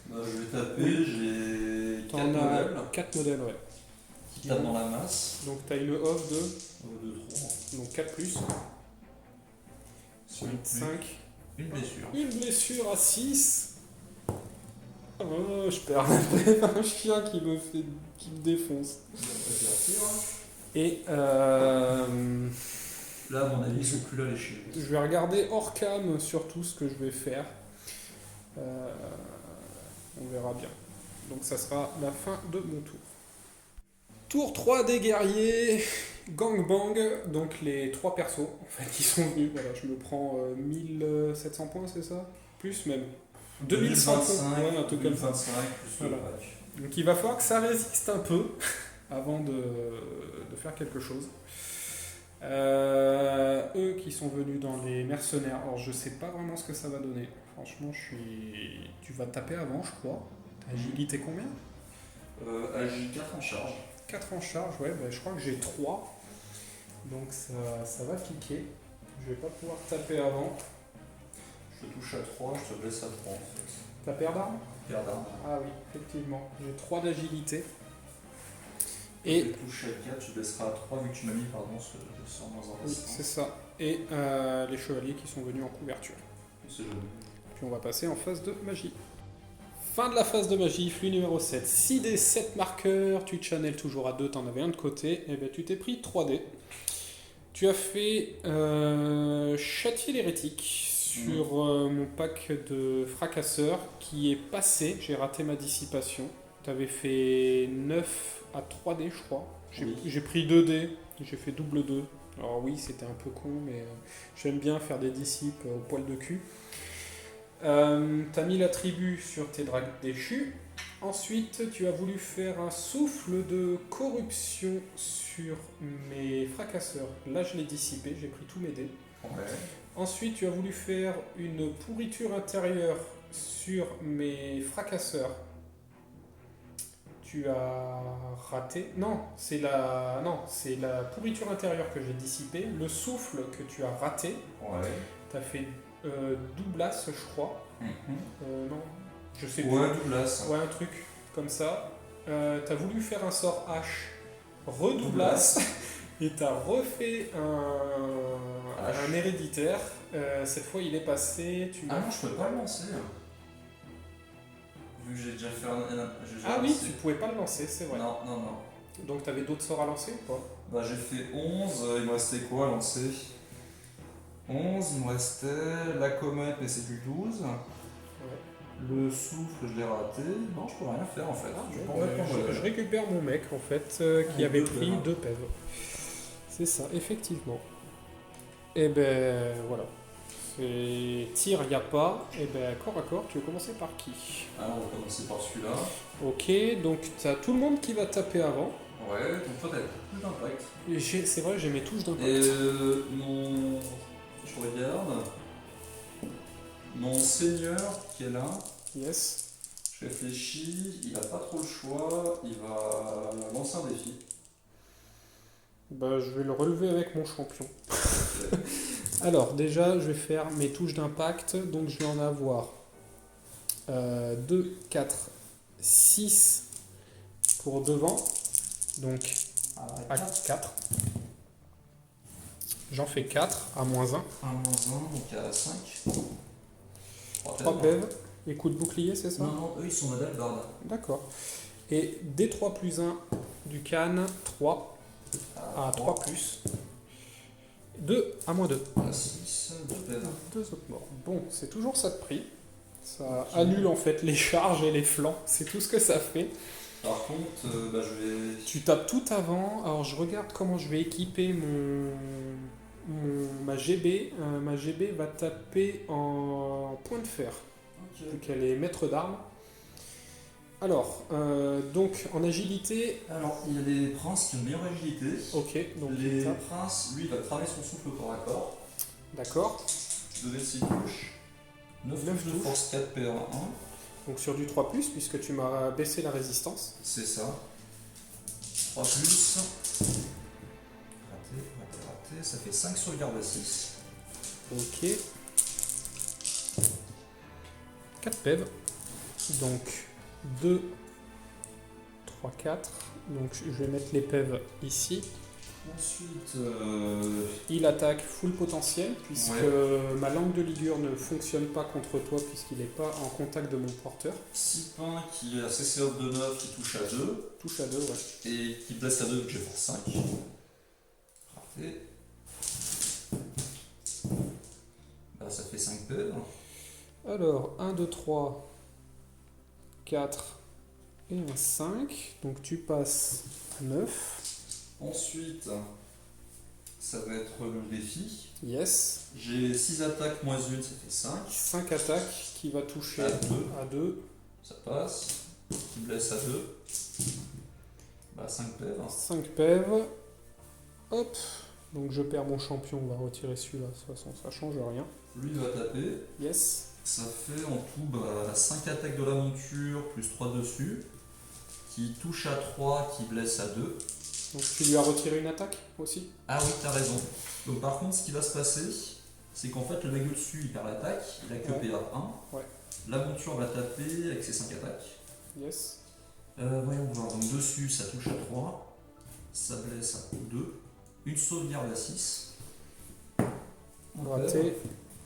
[SPEAKER 4] Bah, je vais taper,
[SPEAKER 3] Oui.
[SPEAKER 4] j'ai 4
[SPEAKER 3] T'en
[SPEAKER 4] modèles
[SPEAKER 3] as 4 modèles, ouais.
[SPEAKER 4] qui tapent dans la masse.
[SPEAKER 3] Donc t'as une off de...
[SPEAKER 4] 2, 3.
[SPEAKER 3] Donc 4 plus.
[SPEAKER 4] Sur
[SPEAKER 3] 5.
[SPEAKER 4] une blessure.
[SPEAKER 3] Une blessure à 6. Oh, je perds un chien qui me défonce. Et
[SPEAKER 4] Là, à mon avis, ils sont plus là les chiens.
[SPEAKER 3] je vais regarder hors cam surtout ce que je vais faire. On verra bien. Donc ça sera la fin de mon tour. Tour 3 des guerriers. Gangbang, donc les 3 persos en fait, qui sont venus. Voilà, je me prends 1700 points, c'est ça? Plus même. 2100 points, ouais, un truc comme ça.
[SPEAKER 4] 25 plus
[SPEAKER 3] Voilà.
[SPEAKER 4] le pack.
[SPEAKER 3] Donc il va falloir que ça résiste un peu avant de faire quelque chose. Eux qui sont venus dans les mercenaires, alors je sais pas vraiment ce que ça va donner. Franchement, tu vas taper avant, je crois. T'as agilité combien?
[SPEAKER 4] Agi 4 en charge.
[SPEAKER 3] 4 en charge, ouais, bah, je crois que j'ai 3. Donc ça va cliquer. Je vais pas pouvoir taper avant.
[SPEAKER 4] Je te touche à 3, je te blesse à 3 en fait.
[SPEAKER 3] T'as paire d'armes?
[SPEAKER 4] Paire d'armes.
[SPEAKER 3] Ah oui, effectivement. J'ai 3 d'agilité.
[SPEAKER 4] Je
[SPEAKER 3] Et
[SPEAKER 4] te touche à 4, tu blesseras à 3 vu que tu m'as mis ce sort dans un
[SPEAKER 3] oui,
[SPEAKER 4] instant.
[SPEAKER 3] c'est ça. Et les chevaliers qui sont venus en couverture.
[SPEAKER 4] C'est joli.
[SPEAKER 3] Puis on va passer en phase de magie. Fin de la phase de magie, flux numéro 7. 6 des 7 marqueurs, tu channels toujours à 2, t'en avais un de côté, et bien tu t'es pris 3D. Tu as fait châtier l'hérétique sur mon pack de fracasseurs qui est passé, j'ai raté ma dissipation. Tu avais fait 9 à 3D je crois. J'ai pris 2D, j'ai fait double 2. Alors oui, c'était un peu con, mais j'aime bien faire des dissipes au poil de cul. T'as mis l'attribut sur tes dragues déchus. Ensuite, tu as voulu faire un souffle de corruption sur mes fracasseurs. Là, je l'ai dissipé, j'ai pris tous mes dés.
[SPEAKER 4] Ouais.
[SPEAKER 3] Ensuite, tu as voulu faire une pourriture intérieure sur mes fracasseurs. Tu as raté. Non, c'est la pourriture intérieure que j'ai dissipée. Le souffle que tu as raté.
[SPEAKER 4] Ouais.
[SPEAKER 3] Tu as fait doublas, je crois. Non, je sais plus.
[SPEAKER 4] Ouais, doublas.
[SPEAKER 3] Ouais, un truc comme ça. T'as voulu faire un sort H, redoublas, et t'as refait un héréditaire. Cette fois, il est passé.
[SPEAKER 4] Ah non, je pouvais pas le lancer. Vu que j'ai déjà fait
[SPEAKER 3] Ah oui, tu pouvais pas le lancer, c'est vrai.
[SPEAKER 4] Non.
[SPEAKER 3] Donc t'avais d'autres sorts à lancer ou pas?
[SPEAKER 4] Bah, j'ai fait 11, il me restait quoi à lancer? 11, il me restait la comète, mais c'est du 12. Le souffle, je l'ai raté. Non, je peux rien faire en fait.
[SPEAKER 3] Je récupère mon mec en fait qui avait pris 2 pèves. C'est ça, effectivement. Et ben voilà. Tir, il n'y a pas. Et ben corps à corps, tu veux commencer par qui?
[SPEAKER 4] Alors on va commencer par celui-là.
[SPEAKER 3] Ok, donc t'as tout le monde qui va taper avant.
[SPEAKER 4] Ouais, donc toi t'as plus d'impact.
[SPEAKER 3] C'est vrai, j'ai mes touches d'impact.
[SPEAKER 4] Et je regarde. Mon seigneur qui est là,
[SPEAKER 3] Yes.
[SPEAKER 4] Je réfléchis, il a pas trop le choix, il va lancer un défi.
[SPEAKER 3] Bah, je vais le relever avec mon champion. Alors, déjà, je vais faire mes touches d'impact. Donc, je vais en avoir 2, 4, 6 pour devant. Donc, à 4. J'en fais 4 à -1.
[SPEAKER 4] 1 moins 1, donc à 5.
[SPEAKER 3] 3 PEV. Et coup de bouclier, c'est ça?
[SPEAKER 4] Non, non, eux ils sont modèle Bard.
[SPEAKER 3] D'accord. Et D3 plus 1 du Cannes, 3 à 3 plus. 2 à -2.
[SPEAKER 4] À 6, 2 PV.
[SPEAKER 3] 2 autres morts. Bon, c'est toujours ça de prix. Ça annule en fait les charges et les flancs. C'est tout ce que ça fait.
[SPEAKER 4] Par contre, je vais.
[SPEAKER 3] Tu tapes tout avant. Alors je regarde comment je vais équiper ma GB. Ma GB va taper en point de fer.
[SPEAKER 4] Ok.
[SPEAKER 3] Vu qu'elle est maître d'armes. Alors, donc en agilité.
[SPEAKER 4] Alors, il y a des princes qui ont une meilleure agilité.
[SPEAKER 3] Ok, donc
[SPEAKER 4] Les
[SPEAKER 3] tape.
[SPEAKER 4] princes, lui, il va travailler son souffle corps à corps.
[SPEAKER 3] D'accord.
[SPEAKER 4] Donner 6 touches. 9
[SPEAKER 3] Neuf
[SPEAKER 4] touches de
[SPEAKER 3] touches.
[SPEAKER 4] force 4 PA 1.
[SPEAKER 3] Donc sur du 3 puisque tu m'as baissé la résistance.
[SPEAKER 4] C'est ça. 3 plus. Raté. Ça fait 5 sauvegardes à 6.
[SPEAKER 3] Ok. 4 PEV. Donc 2, 3, 4. Donc je vais mettre les PEV ici.
[SPEAKER 4] Ensuite,
[SPEAKER 3] Il attaque full potentiel puisque ma langue de ligure ne fonctionne pas contre toi puisqu'il n'est pas en contact de mon porteur.
[SPEAKER 4] Sipin qui a CC off de 9 qui touche à 2
[SPEAKER 3] Touche à 2, ouais.
[SPEAKER 4] et qui blesse à 2 donc j'ai force 5. Raté. Ça fait 5 PEV.
[SPEAKER 3] Alors 1, 2, 3, 4 et un 5. Donc tu passes à 9.
[SPEAKER 4] Ensuite, ça va être le défi.
[SPEAKER 3] Yes.
[SPEAKER 4] J'ai 6 attaques moins 1, ça fait 5.
[SPEAKER 3] 5 attaques qui va toucher
[SPEAKER 4] À 2.
[SPEAKER 3] à 2.
[SPEAKER 4] Ça passe. Qui blesse à 2. 5 PEV.
[SPEAKER 3] 5 PEV. Hop. Donc je perds mon champion, on va retirer celui-là. De toute façon, ça change rien.
[SPEAKER 4] Lui il va taper.
[SPEAKER 3] Yes.
[SPEAKER 4] Ça fait en tout 5 attaques de la monture plus 3 dessus. Qui touche à 3, qui blesse à 2.
[SPEAKER 3] Donc tu lui as retiré une attaque aussi?
[SPEAKER 4] Ah oui, t'as raison. Donc par contre, ce qui va se passer, c'est qu'en fait, le mec dessus, il perd l'attaque, il a que
[SPEAKER 3] Ouais.
[SPEAKER 4] PA 1.
[SPEAKER 3] Ouais.
[SPEAKER 4] La monture va taper avec ses 5 attaques.
[SPEAKER 3] Yes.
[SPEAKER 4] Voyons voir. Donc dessus, ça touche à 3. Ça blesse à 2. Une sauvegarde à 6.
[SPEAKER 3] Raté.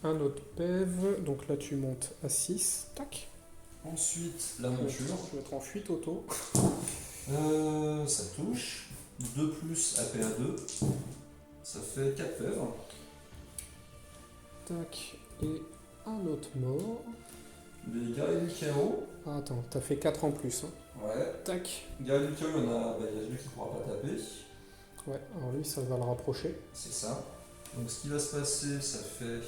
[SPEAKER 3] Un autre PEV. Donc là tu montes à 6. Tac.
[SPEAKER 4] Ensuite, la
[SPEAKER 3] Je vais
[SPEAKER 4] monture.
[SPEAKER 3] être en fuite auto.
[SPEAKER 4] Ça touche. 2 plus à PA 2. Ça fait 4 PEV.
[SPEAKER 3] Tac. Et un autre mort.
[SPEAKER 4] Les guerriers du chaos.
[SPEAKER 3] Ah, attends, t'as fait 4 en plus. Hein.
[SPEAKER 4] Ouais.
[SPEAKER 3] Tac.
[SPEAKER 4] Guerrier du chaos, il y a lui qui ne pourra pas taper.
[SPEAKER 3] Ouais, alors lui ça va le rapprocher.
[SPEAKER 4] C'est ça. Donc ce qui va se passer, ça fait.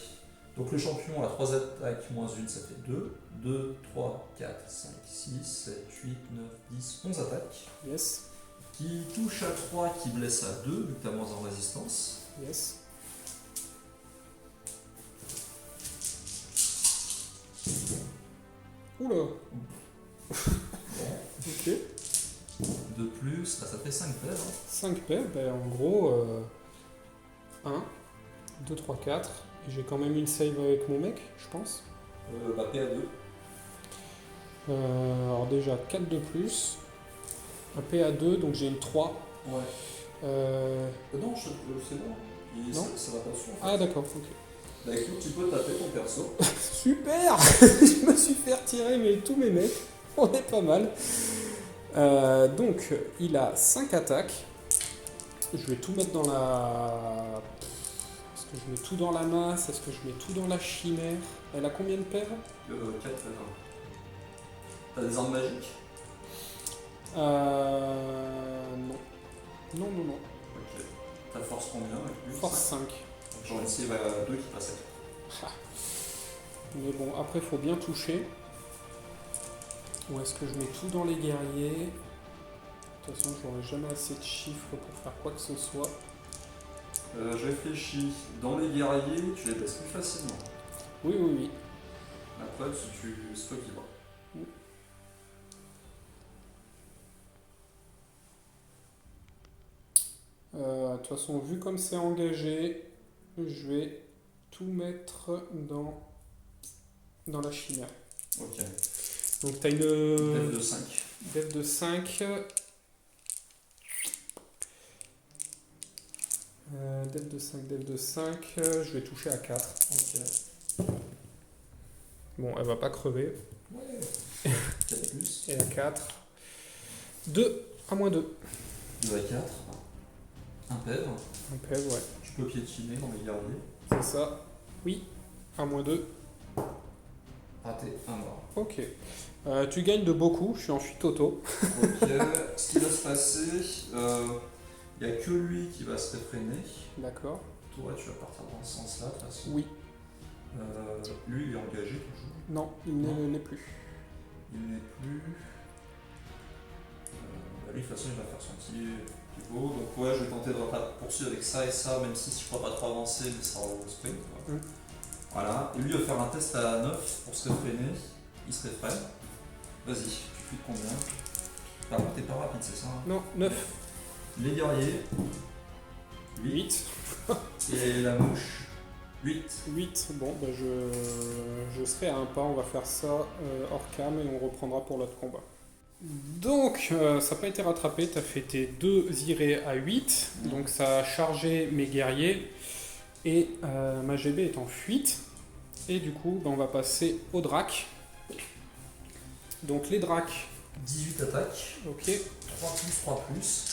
[SPEAKER 4] Donc le champion a 3 attaques moins 1, ça fait 2. 2, 3, 4, 5, 6, 7, 8, 9, 10, 11 attaques.
[SPEAKER 3] Yes.
[SPEAKER 4] Qui touche à 3, qui blesse à 2, vu que tu as moins en résistance.
[SPEAKER 3] Yes. Oula.
[SPEAKER 4] Bon.
[SPEAKER 3] Ok.
[SPEAKER 4] De plus, ça fait 5 paires.
[SPEAKER 3] 5 paires, ben en gros 1, 2, 3, 4. Et j'ai quand même une save avec mon mec, je pense.
[SPEAKER 4] PA2.
[SPEAKER 3] Alors déjà 4 de plus. Un PA2, donc j'ai une 3.
[SPEAKER 4] Ouais. Non, c'est bon.
[SPEAKER 3] Non
[SPEAKER 4] ça va pas dessus. En fait.
[SPEAKER 3] Ah d'accord, ok.
[SPEAKER 4] Bah écoute, tu peux taper ton perso.
[SPEAKER 3] Super. Je me suis fait retirer tous mes mecs. On est pas mal. Donc il a 5 attaques. Je vais tout mettre dans la... Est-ce que je mets tout dans la masse? Est-ce que je mets tout dans la chimère? Elle a combien de paires?
[SPEAKER 4] 4 T'as des armes magiques?
[SPEAKER 3] Non. Non.
[SPEAKER 4] Ok. T'as force combien avec lui?
[SPEAKER 3] Force 5.
[SPEAKER 4] J'en ai essayé 2 qui passent à 4.
[SPEAKER 3] Mais bon, après faut bien toucher. Ou est-ce que je mets tout dans les guerriers? De toute façon, j'aurai jamais assez de chiffres pour faire quoi que ce soit.
[SPEAKER 4] Je réfléchis. Dans les guerriers, tu les baisses plus facilement.
[SPEAKER 3] Oui.
[SPEAKER 4] Après, c'est toi qui vois.
[SPEAKER 3] De toute façon, vu comme c'est engagé, je vais tout mettre dans la chimère.
[SPEAKER 4] Ok.
[SPEAKER 3] Donc tu as une
[SPEAKER 4] Dev de 5.
[SPEAKER 3] dev de 5. Dev de 5, dev de 5. Je vais toucher à 4.
[SPEAKER 4] Ok.
[SPEAKER 3] Bon, elle va pas crever.
[SPEAKER 4] Ouais. 4 plus.
[SPEAKER 3] Et à 4. 2 à moins 2.
[SPEAKER 4] 2 à 4. Un PEV.
[SPEAKER 3] Un PEV, ouais.
[SPEAKER 4] Tu peux piétiner dans les guerriers.
[SPEAKER 3] C'est ça. Oui. À moins 2.
[SPEAKER 4] Raté. Un mort.
[SPEAKER 3] Ok. Tu gagnes de beaucoup. Je suis en fuite auto.
[SPEAKER 4] Ok. Ce qui va se passer, il n'y a que lui qui va se réfréner.
[SPEAKER 3] D'accord.
[SPEAKER 4] Toi, tu vas partir dans ce sens-là, de toute façon.
[SPEAKER 3] Oui.
[SPEAKER 4] Lui, il est engagé toujours.
[SPEAKER 3] Non, il ne l'est plus.
[SPEAKER 4] Il n'est plus. Lui, de toute façon, il va faire son petit pivot. Donc, ouais, je vais tenter de poursuivre avec ça et ça, même si je ne pourrais pas trop avancer, mais ça sera au sprint. Voilà. Et lui, il va faire un test à 9 pour se réfréner. Il se réfrène. Vas-y, tu fais combien? Par contre, t'es pas rapide, c'est ça?
[SPEAKER 3] Non, 9.
[SPEAKER 4] Les guerriers.
[SPEAKER 3] 8.
[SPEAKER 4] Et la mouche. 8.
[SPEAKER 3] 8. Bon, bah je serai à un pas. On va faire ça hors cam et on reprendra pour l'autre combat. Donc, ça n'a pas été rattrapé. Tu as fait tes 2 irés à 8. Donc, ça a chargé mes guerriers. Et ma GB est en fuite. Et du coup, bah, on va passer au drac. Donc, les dracs.
[SPEAKER 4] 18 attaques.
[SPEAKER 3] Ok.
[SPEAKER 4] 3 plus, 3 plus.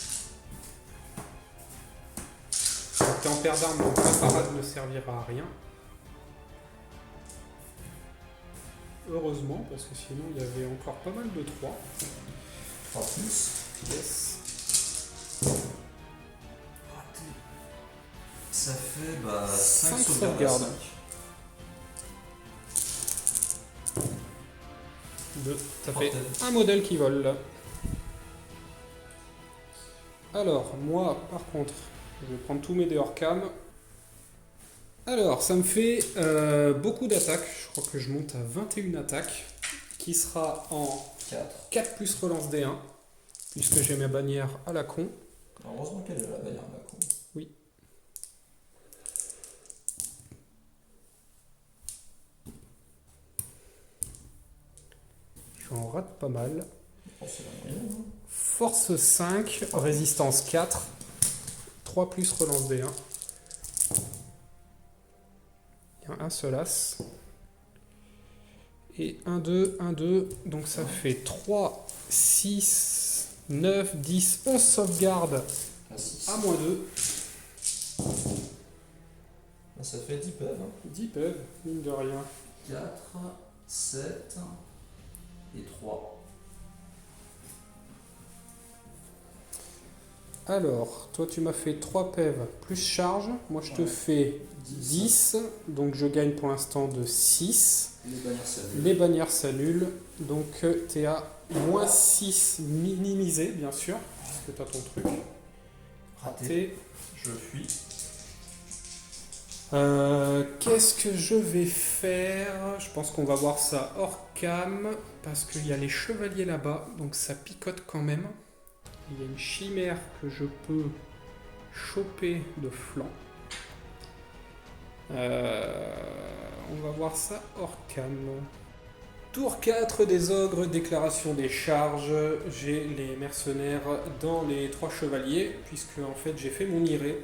[SPEAKER 3] T'es en paire d'armes, donc la parade ne servira à rien. Heureusement, parce que sinon il y avait encore pas mal de 3.
[SPEAKER 4] 3 plus.
[SPEAKER 3] Yes.
[SPEAKER 4] Raté. Ça fait 5
[SPEAKER 3] 5
[SPEAKER 4] sauvegardes.
[SPEAKER 3] sauvegardes. 2. Ça fait un modèle qui vole là. Alors, moi par contre, je vais prendre tous mes dés hors cam. Alors, ça me fait beaucoup d'attaques. Je crois que je monte à 21 attaques. Qui sera en 4 plus relance D1. Puisque j'ai ma bannière à la con.
[SPEAKER 4] Heureusement qu'elle est la bannière à la con.
[SPEAKER 3] Oui. J'en rate pas mal.
[SPEAKER 4] Oh, c'est la moyenne, hein.
[SPEAKER 3] Force 5, résistance 4. 3 plus relance D1. Il y a un seul as. Et 1, 2, 1, 2. Donc ça fait 3, 6, 9, 10, 11 sauvegardes à moins 2.
[SPEAKER 4] Ça fait 10 PEV.
[SPEAKER 3] 10 peuvent, mine de rien.
[SPEAKER 4] 4, 7 et 3.
[SPEAKER 3] Alors, toi tu m'as fait 3 PEV plus charge. Moi je te fais 10. Donc je gagne pour l'instant de 6.
[SPEAKER 4] Les bannières s'annulent.
[SPEAKER 3] Les bannières s'annulent. Donc tu es à moins 6 minimisé, bien sûr. Parce que tu as ton truc. Raté.
[SPEAKER 4] Je fuis.
[SPEAKER 3] Qu'est-ce que je vais faire? Je pense qu'on va voir ça hors cam. Parce qu'il y a les chevaliers là-bas. Donc ça picote quand même. Il y a une chimère que je peux choper de flanc. On va voir ça hors cam. Tour 4 des ogres, déclaration des charges. J'ai les mercenaires dans les 3 chevaliers, puisque en fait j'ai fait mon iré.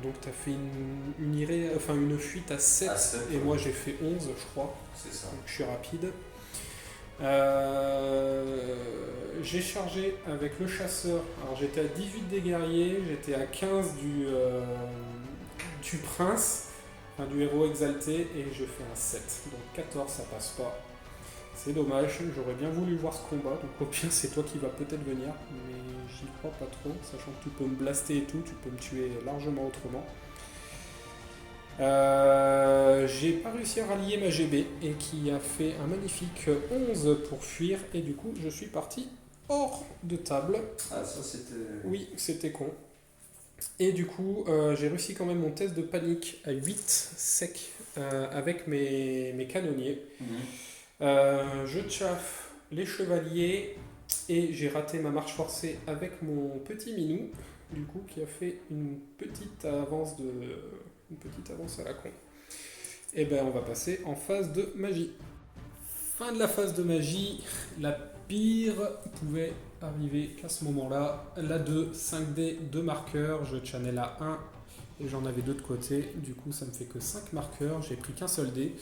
[SPEAKER 3] Donc tu as fait une iré, enfin une fuite à 7, et moi j'ai fait 11 je crois.
[SPEAKER 4] C'est ça.
[SPEAKER 3] Donc je suis rapide. J'ai chargé avec le chasseur. Alors j'étais à 18 des guerriers, j'étais à 15 du prince, enfin du héros exalté, et je fais un 7. Donc 14 ça passe pas. C'est dommage, j'aurais bien voulu voir ce combat, donc au pire c'est toi qui vas peut-être venir, mais j'y crois pas trop, sachant que tu peux me blaster et tout, tu peux me tuer largement autrement. J'ai pas réussi à rallier ma GB et qui a fait un magnifique 11 pour fuir, et du coup je suis parti hors de table.
[SPEAKER 4] Ah, ça c'était.
[SPEAKER 3] Oui, c'était con. Et du coup j'ai réussi quand même mon test de panique à 8 sec avec mes canonniers. Je chauffe les chevaliers et j'ai raté ma marche forcée avec mon petit minou, du coup, qui a fait une petite avance à la con. Et ben on va passer en phase de magie. Fin de la phase de magie, la pire pouvait arriver qu'à ce moment-là. La 2, 5D, 2 marqueurs, je channel à 1 et j'en avais 2 de côté, du coup ça me fait que 5 marqueurs, j'ai pris qu'un seul dé.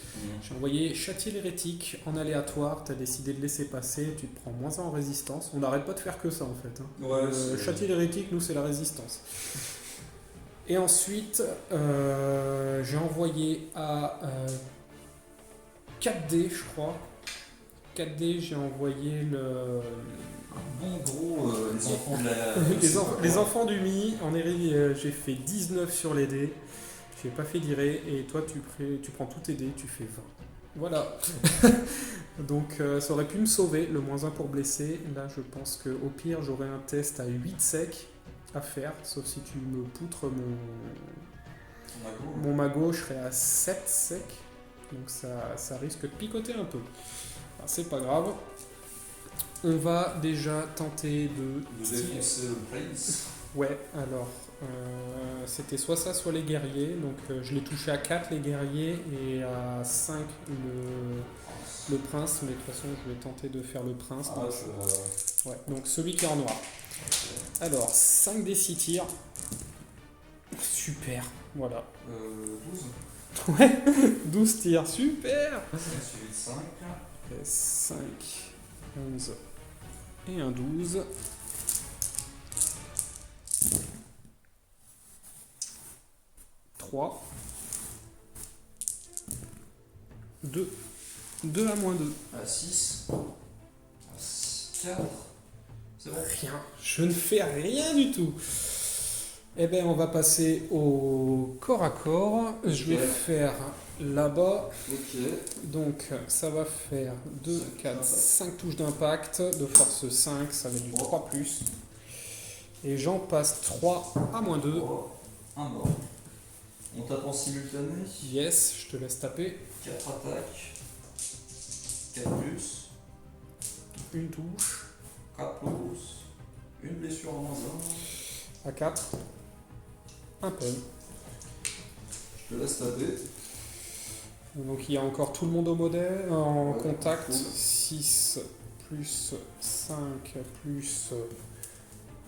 [SPEAKER 3] J'ai envoyé châtier l'hérétique en aléatoire, t'as décidé de laisser passer, tu te prends moins 1 en résistance. On n'arrête pas de faire que ça en fait. Hein.
[SPEAKER 4] Ouais,
[SPEAKER 3] Châtier l'hérétique, nous c'est la résistance. Et ensuite, j'ai envoyé à 4D, je crois. 4D, j'ai envoyé le...
[SPEAKER 4] Bon gros, les enfants de la...
[SPEAKER 3] les enfants du Mi. En j'ai fait 19 sur les dés. J'ai pas fait d'iré. Et toi, tu prends tous tes dés, tu fais 20. Voilà. Donc, ça aurait pu me sauver, le moins 1 pour blesser. Là, je pense qu'au pire, j'aurais un test à 8 secs à faire. Sauf si tu me poutres mon magot, je serais à 7 secs. Donc, ça risque de picoter un peu. Alors, c'est pas grave. On va déjà tenter de
[SPEAKER 4] défoncer le prince.
[SPEAKER 3] Ouais, alors, c'était soit ça, soit les guerriers. Donc, je l'ai touché à 4 les guerriers et à 5 le prince. Mais de toute façon, je vais tenter de faire le prince.
[SPEAKER 4] Ah,
[SPEAKER 3] ouais, donc celui qui est en noir. Alors, 5 des 6 tirs. Super, voilà.
[SPEAKER 4] 12.
[SPEAKER 3] Ouais, 12 tirs, super.
[SPEAKER 4] Suivi de 5.
[SPEAKER 3] 5, 11 et un 12. 3. 2. 2 à moins 2.
[SPEAKER 4] À 6. À 4. C'est bon.
[SPEAKER 3] Rien. Je ne fais rien du tout. Eh bien, on va passer au corps à corps. Je vais faire là-bas.
[SPEAKER 4] Ok.
[SPEAKER 3] Donc, ça va faire 2, 4, 5 touches d'impact de force 5. Ça va être du 3+. Et j'en passe 3 à moins 2.
[SPEAKER 4] Un mort. On tape en simultané.
[SPEAKER 3] Yes, je te laisse taper.
[SPEAKER 4] 4 attaques. 4 plus.
[SPEAKER 3] Une touche.
[SPEAKER 4] 4 plus. Une blessure en moins 1.
[SPEAKER 3] À 4. Un pen.
[SPEAKER 4] Je te laisse taper.
[SPEAKER 3] Donc il y a encore tout le monde au modèle en
[SPEAKER 4] Ouais,
[SPEAKER 3] contact.
[SPEAKER 4] cool.
[SPEAKER 3] 6 plus 5 plus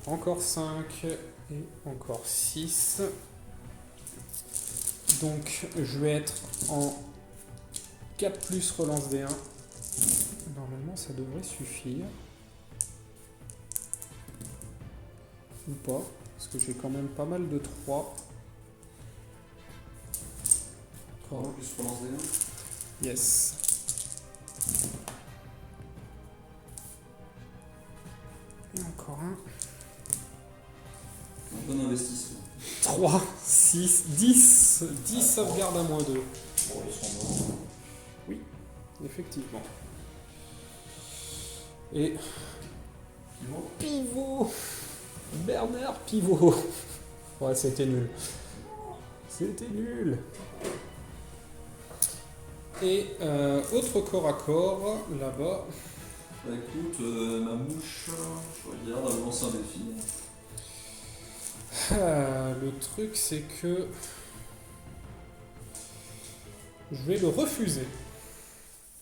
[SPEAKER 3] encore 5 et encore 6. Donc je vais être en 4 plus relance D1. Normalement ça devrait suffire. Ou pas, parce que j'ai quand même pas mal de 3.
[SPEAKER 4] 3 plus relance D1.
[SPEAKER 3] Yes. Et encore un.
[SPEAKER 4] Un bon investissement.
[SPEAKER 3] 3, 6, 10. 10 sauvegardes à moins 2.
[SPEAKER 4] Bon, ils sont morts.
[SPEAKER 3] Effectivement. Et
[SPEAKER 4] Pivot.
[SPEAKER 3] Pivot. Bernard Pivot. Ouais, c'était nul. C'était nul. Et autre corps à corps, là-bas.
[SPEAKER 4] Bah écoute, ma mouche, je regarde, elle lance un défi.
[SPEAKER 3] Le truc, c'est que je vais le refuser.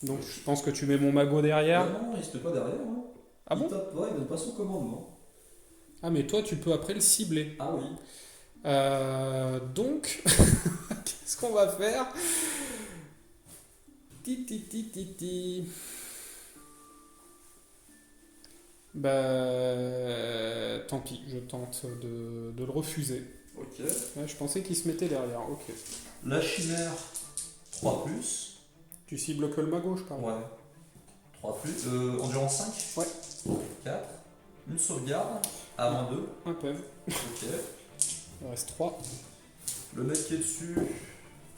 [SPEAKER 3] Donc, je pense que tu mets mon magot derrière.
[SPEAKER 4] Ah non, il se met pas derrière. Hein.
[SPEAKER 3] Ah
[SPEAKER 4] Il
[SPEAKER 3] bon?
[SPEAKER 4] tape pas, il donne pas son commandement.
[SPEAKER 3] Ah, mais toi, tu peux après le cibler.
[SPEAKER 4] Ah oui.
[SPEAKER 3] Donc, qu'est-ce qu'on va faire? Ti. Bah, tant pis, je tente de le refuser.
[SPEAKER 4] Ok.
[SPEAKER 3] Ouais, je pensais qu'il se mettait derrière, ok.
[SPEAKER 4] La chimère, 3 plus.
[SPEAKER 3] Tu cibles que le magot, je parle.
[SPEAKER 4] Ouais. 3 plus. Endurance 5.
[SPEAKER 3] Ouais.
[SPEAKER 4] 4. Une sauvegarde. À moins 2.
[SPEAKER 3] Un PEV.
[SPEAKER 4] Ok.
[SPEAKER 3] Il reste 3.
[SPEAKER 4] Le mec qui est dessus,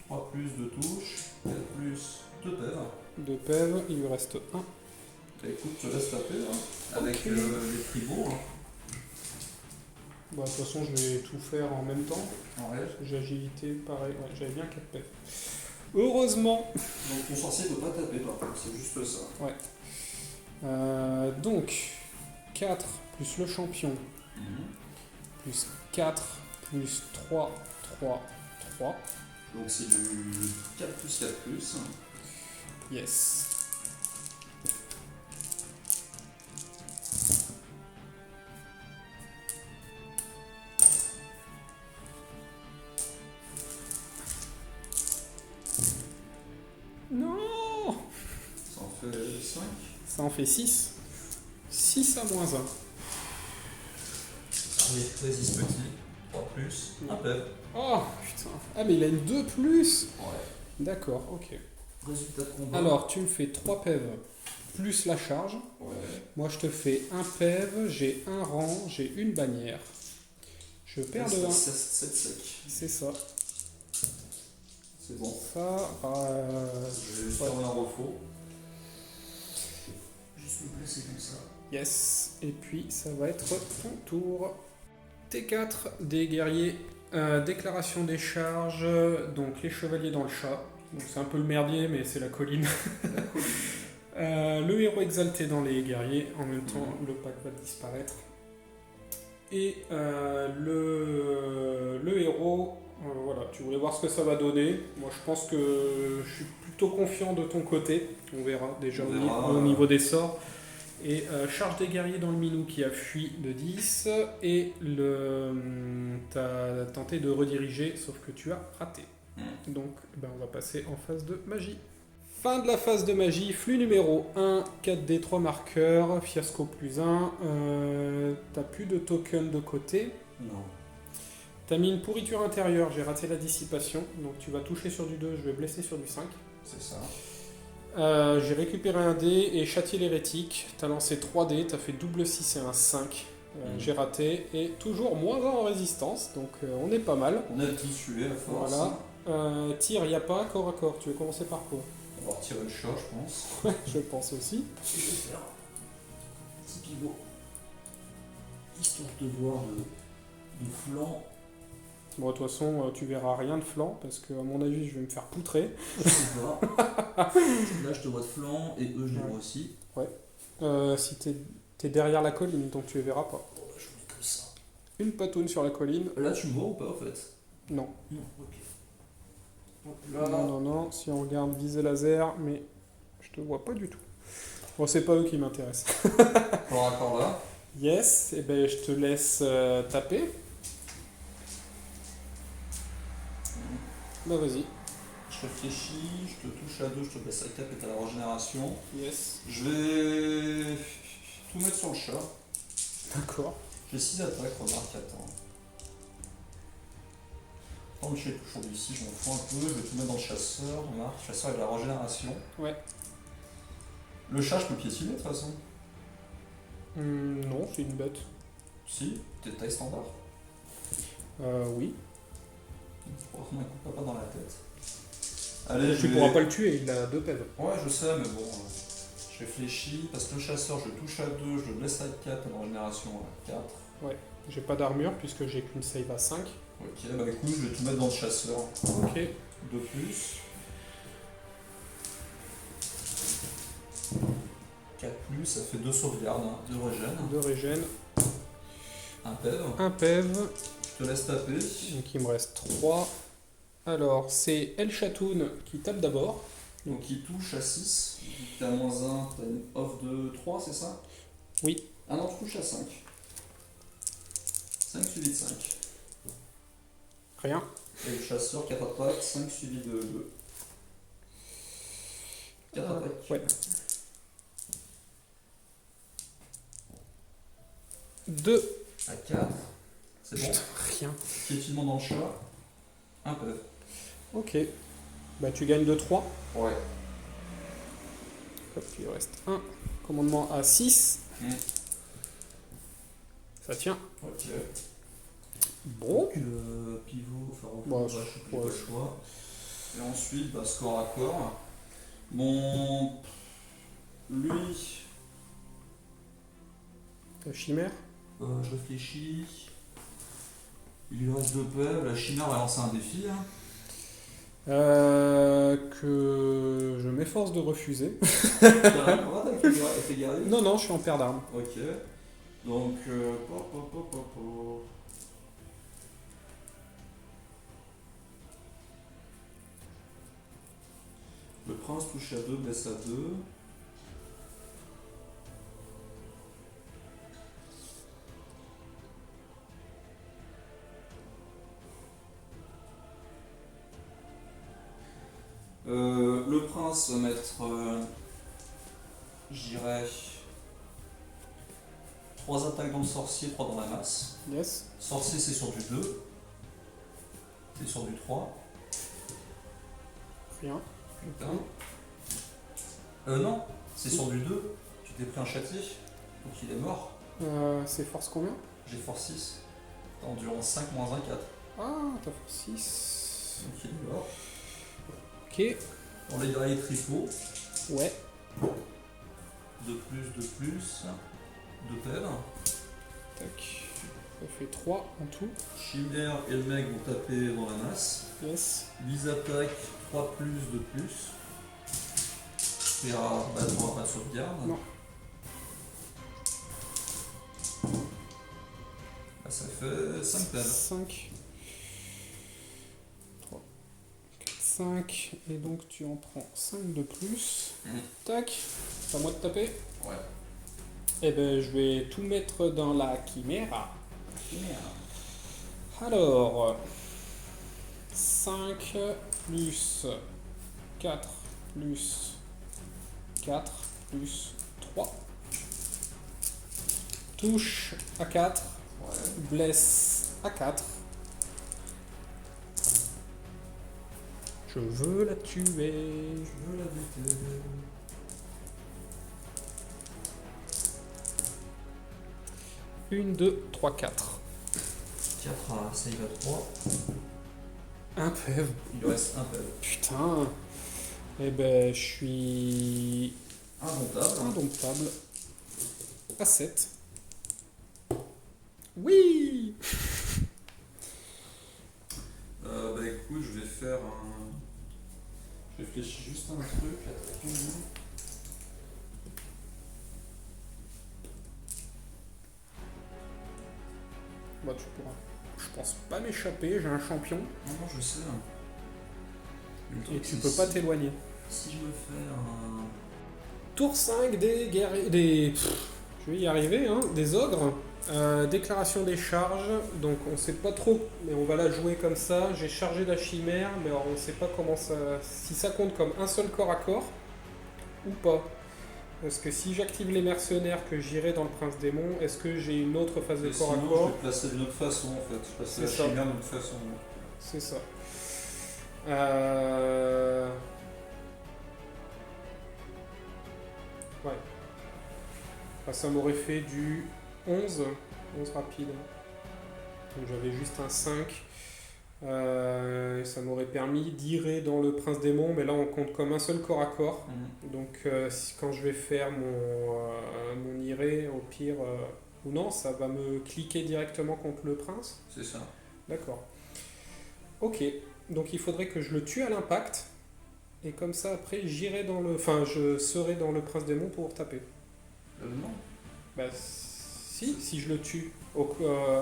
[SPEAKER 4] 3 plus, 2 touches. 4 plus, 2 PEV.
[SPEAKER 3] 2 PEV, il lui reste 1.
[SPEAKER 4] Bah écoute, je te laisse taper hein, avec
[SPEAKER 3] Ok.
[SPEAKER 4] les tribots. Hein.
[SPEAKER 3] Bah, de toute façon, je vais tout faire en même temps.
[SPEAKER 4] En réel.
[SPEAKER 3] J'ai agilité, pareil. Ouais, j'avais bien 4 PEV. Heureusement.
[SPEAKER 4] Donc ton sorcier peut pas taper par contre, c'est juste ça.
[SPEAKER 3] Donc, 4 plus le champion, plus 4 plus 3, 3, 3.
[SPEAKER 4] Donc c'est du 4 plus 4 plus.
[SPEAKER 3] Yes. Non!
[SPEAKER 4] Ça en fait 5.
[SPEAKER 3] Ça en fait 6. 6 à moins 1.
[SPEAKER 4] Oui, résiste petit. 3 plus. Un PEV.
[SPEAKER 3] Oh putain. Ah mais il a une 2 plus.
[SPEAKER 4] Ouais.
[SPEAKER 3] D'accord, ok.
[SPEAKER 4] Résultat de combat.
[SPEAKER 3] Alors tu me fais 3 PEV plus la charge.
[SPEAKER 4] Ouais.
[SPEAKER 3] Moi je te fais un PEV, j'ai un rang, j'ai une bannière. Je perds de 1.
[SPEAKER 4] 7 sec.
[SPEAKER 3] C'est ça.
[SPEAKER 4] C'est bon.
[SPEAKER 3] Ça,
[SPEAKER 4] Je vais faire un refaux. Juste me placer comme ça.
[SPEAKER 3] yes. Et puis ça va être ton tour. T4 des guerriers. Déclaration des charges. Donc les chevaliers dans le chat. Donc c'est un peu le merdier, mais c'est la colline. Le héros exalté dans les guerriers. En même temps, le pack va disparaître. Et le héros. Voilà, tu voulais voir ce que ça va donner. Moi, je pense que je suis plutôt confiant de ton côté. On verra déjà au niveau des sorts. Et charge des guerriers dans le minou qui a fui de 10. Et t'as tenté de rediriger, sauf que tu as raté. Donc, on va passer en phase de magie. Fin de la phase de magie, flux numéro 1, 4D, 3 marqueurs, fiasco plus 1. T'as plus de token de côté.
[SPEAKER 4] Non.
[SPEAKER 3] T'as mis une pourriture intérieure, j'ai raté la dissipation, donc tu vas toucher sur du 2, je vais blesser sur du 5.
[SPEAKER 4] C'est ça.
[SPEAKER 3] J'ai récupéré un dé et châtié l'hérétique, t'as lancé 3 dés, t'as fait double 6 et un 5. J'ai raté, et toujours moins 1 en résistance, donc on est pas mal.
[SPEAKER 4] On a tué à force.
[SPEAKER 3] Voilà. Tir, y a pas, corps à corps, tu veux commencer par quoi?
[SPEAKER 4] On va retirer le chat, je pense.
[SPEAKER 3] Ouais, je pense aussi.
[SPEAKER 4] Je vais faire un petit pivot. Histoire de voir de flanc.
[SPEAKER 3] Bon, de toute façon, tu verras rien de flanc, parce que à mon avis, je vais me faire poutrer.
[SPEAKER 4] Je sais pas. Là, je te vois de flanc, et eux, je les vois aussi.
[SPEAKER 3] Si t'es derrière la colline, donc tu les verras pas.
[SPEAKER 4] Oh, je mets que ça.
[SPEAKER 3] Une patoune sur la colline.
[SPEAKER 4] Là, tu me vois ou pas, en fait?
[SPEAKER 3] Non.
[SPEAKER 4] Non, ok. Hop là.
[SPEAKER 3] Non, si on regarde visée laser, mais je te vois pas du tout. Bon, c'est pas eux qui m'intéressent.
[SPEAKER 4] Encore là.
[SPEAKER 3] Yes, et ben je te laisse taper. Bah vas-y.
[SPEAKER 4] Je réfléchis, je te touche à 2, je te baisse à 4 et t'as la régénération.
[SPEAKER 3] Yes.
[SPEAKER 4] Je vais tout mettre sur le chat.
[SPEAKER 3] D'accord.
[SPEAKER 4] J'ai 6 attaques, remarque, attends. Quand je touche sur du 6, je m'en fous un peu, je vais tout mettre dans le chasseur, remarque, chasseur avec la régénération.
[SPEAKER 3] Ouais.
[SPEAKER 4] Le chat, je peux piétiner de toute façon.
[SPEAKER 3] Non, c'est une bête.
[SPEAKER 4] Si, t'es de taille standard.
[SPEAKER 3] Oui.
[SPEAKER 4] Pour qu'on ne coupe pas dans la tête. Allez,
[SPEAKER 3] Tu pourras pas le tuer, il a 2 pèves.
[SPEAKER 4] Ouais, je sais, mais bon, je réfléchis, parce que le chasseur, je touche à 2, je le blesse à 4, en régénération à 4.
[SPEAKER 3] Ouais. J'ai pas d'armure puisque j'ai qu'une save à 5.
[SPEAKER 4] Ok, bah écoute, je vais tout mettre dans le chasseur.
[SPEAKER 3] Ok.
[SPEAKER 4] De plus. 4 plus, ça fait 2 sauvegardes, 2 régènes.
[SPEAKER 3] 2 régènes.
[SPEAKER 4] Un PEV.
[SPEAKER 3] Un PEV.
[SPEAKER 4] Je te laisse taper.
[SPEAKER 3] Donc il me reste 3. Alors c'est El Chatoun qui tape d'abord.
[SPEAKER 4] Donc il touche à 6. T'as -1, t'as une off de 3, c'est ça?
[SPEAKER 3] Oui.
[SPEAKER 4] Ah non, tu touches à 5. 5 suivi de 5.
[SPEAKER 3] Rien.
[SPEAKER 4] Et le chasseur, 4 attaques, 5 suivi de 2. 4 attaques.
[SPEAKER 3] Ouais. 2.
[SPEAKER 4] À 4. C'est bon.
[SPEAKER 3] Rien.
[SPEAKER 4] Piétinement dans le chat. Un peu.
[SPEAKER 3] Ok. Bah tu gagnes de 3.
[SPEAKER 4] Ouais.
[SPEAKER 3] Hop, il reste 1. Commandement à 6. Ça tient.
[SPEAKER 4] Ok.
[SPEAKER 3] Bon.
[SPEAKER 4] Donc, pivot, enfin,
[SPEAKER 3] Bah,
[SPEAKER 4] je sais plus
[SPEAKER 3] ouais.
[SPEAKER 4] le choix. Et ensuite, bah, score à corps. Mon. Lui.
[SPEAKER 3] Chimère.
[SPEAKER 4] Je réfléchis. Il lui reste 2 PEV. La chimère va lancer un défi. Hein.
[SPEAKER 3] m'efforce de refuser.
[SPEAKER 4] T'as fait guerrier?
[SPEAKER 3] Non, non, je suis en paire d'armes.
[SPEAKER 4] Ok. Donc, le prince touche à 2, blesse à 2. Le prince va mettre, je dirais, 3 attaques dans le sorcier, 3 dans la masse.
[SPEAKER 3] Yes.
[SPEAKER 4] Sorcier c'est sur du 2. C'est sur du 3.
[SPEAKER 3] Rien.
[SPEAKER 4] Putain. Non, c'est sur du 2. Tu t'es pris un châtier, donc il est mort.
[SPEAKER 3] C'est force combien?
[SPEAKER 4] J'ai force 6. Endurance 5 moins 1, 4.
[SPEAKER 3] Ah, t'as force 6.
[SPEAKER 4] Donc il est mort.
[SPEAKER 3] Ok.
[SPEAKER 4] On les guerriers tripot.
[SPEAKER 3] Ouais.
[SPEAKER 4] 2 plus, 2 plus. 2 pelles.
[SPEAKER 3] Tac. Ça fait 3 en tout.
[SPEAKER 4] Chimère et le mec vont taper dans la masse.
[SPEAKER 3] Yes.
[SPEAKER 4] 10 attaques, 3 plus, 2 plus. Et on n'aura pas de sauvegarde.
[SPEAKER 3] Non.
[SPEAKER 4] Bah, ça fait 5 pelles.
[SPEAKER 3] 5. 3. 4, 5. Et donc tu en prends 5 de plus. Tac. C'est à moi de taper.
[SPEAKER 4] Ouais.
[SPEAKER 3] Et ben je vais tout mettre dans la chimère. Alors. 5 plus 4 plus 4 plus 3. Touche à 4.
[SPEAKER 4] Ouais.
[SPEAKER 3] Blesse à 4. Je veux la tuer.
[SPEAKER 4] Je veux la buter.
[SPEAKER 3] Une, 2, 3, 4.
[SPEAKER 4] 4 à save à 3.
[SPEAKER 3] Un PEV.
[SPEAKER 4] Il lui reste un pelle.
[SPEAKER 3] Putain. Eh ben, je suis
[SPEAKER 4] Indomptable.
[SPEAKER 3] indomptable. À 7. Oui.
[SPEAKER 4] Bah écoute, je vais faire un. Je réfléchis juste à un truc. Attaquons.
[SPEAKER 3] Bah tu pourras. Je pense pas m'échapper, j'ai un champion.
[SPEAKER 4] Non, non, je sais. Le
[SPEAKER 3] Et
[SPEAKER 4] truc,
[SPEAKER 3] tu
[SPEAKER 4] c'est
[SPEAKER 3] peux pas
[SPEAKER 4] si-
[SPEAKER 3] t'éloigner.
[SPEAKER 4] Si je me fais un.
[SPEAKER 3] Tour 5 des guerriers. Je vais y arriver, hein. Des ogres. Déclaration des charges. Donc on sait pas trop, mais on va la jouer comme ça. J'ai chargé la chimère, mais alors on sait pas comment ça. Si ça compte comme un seul corps à corps ou pas. Parce que si j'active les mercenaires que j'irai dans le prince démon, est-ce que j'ai une autre phase de
[SPEAKER 4] Mais
[SPEAKER 3] corps à
[SPEAKER 4] sinon,
[SPEAKER 3] corps?
[SPEAKER 4] je vais placer d'une autre façon en fait. Je placer
[SPEAKER 3] C'est
[SPEAKER 4] la
[SPEAKER 3] ça.
[SPEAKER 4] chimère d'une autre façon.
[SPEAKER 3] C'est ça. Ouais. Enfin, ça m'aurait fait du 11. 11 rapide. Donc j'avais juste un 5. Et ça m'aurait permis d'irer dans le prince démon, mais là on compte comme un seul corps à corps. Donc quand je vais faire mon iré, au pire, ou non, ça va me cliquer directement contre le prince.
[SPEAKER 4] C'est ça.
[SPEAKER 3] D'accord. Ok, donc il faudrait que je le tue à l'impact, et comme ça après j'irai dans le... Enfin, je serai dans le prince démon pour taper.
[SPEAKER 4] Non.
[SPEAKER 3] Bah si je le tue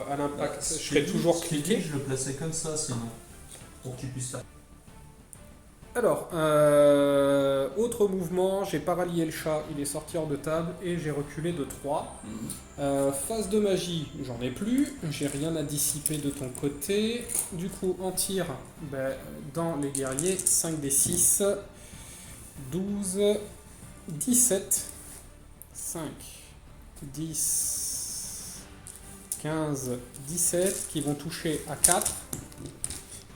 [SPEAKER 3] à l'impact,
[SPEAKER 4] Bah,
[SPEAKER 3] je serai toujours
[SPEAKER 4] cliqué.
[SPEAKER 3] cliqué.
[SPEAKER 4] Je le plaçais comme ça sinon. Pour qu'il puisse faire.
[SPEAKER 3] Alors, autre mouvement, j'ai pas rallié le chat, il est sorti hors de table, et j'ai reculé de 3. Phase de magie, j'en ai plus, j'ai rien à dissiper de ton côté. Du coup, en tir, dans les guerriers, 5 des 6, 12, 17, 5, 10, 15, 17, qui vont toucher à 4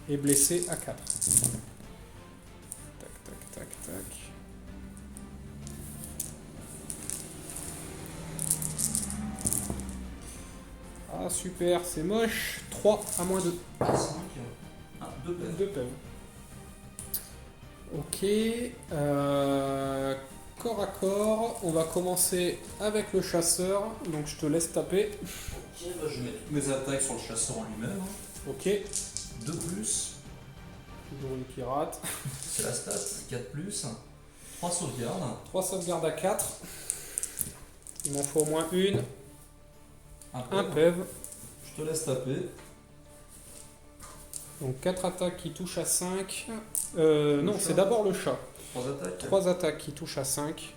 [SPEAKER 3] et blesser à 4. Tac. Ah super, c'est moche. 3 à moins 2.
[SPEAKER 4] 5. Ah, 2 pelles.
[SPEAKER 3] 2 PEV. Ok. Corps à corps, on va commencer avec le chasseur. Donc je te laisse taper.
[SPEAKER 4] Ok, bah, je vais mettre toutes mes attaques sur le chasseur en lui-même.
[SPEAKER 3] Ok.
[SPEAKER 4] 2 plus.
[SPEAKER 3] Toujours une pirate.
[SPEAKER 4] C'est la stat. 4 plus. 3 sauvegardes.
[SPEAKER 3] 3 sauvegardes à 4. Il m'en faut au moins une. Un PEV.
[SPEAKER 4] Je te laisse taper.
[SPEAKER 3] Donc 4 attaques qui touchent à 5. Non, c'est d'abord le chat.
[SPEAKER 4] 3 attaques.
[SPEAKER 3] 3 attaques qui touchent à 5.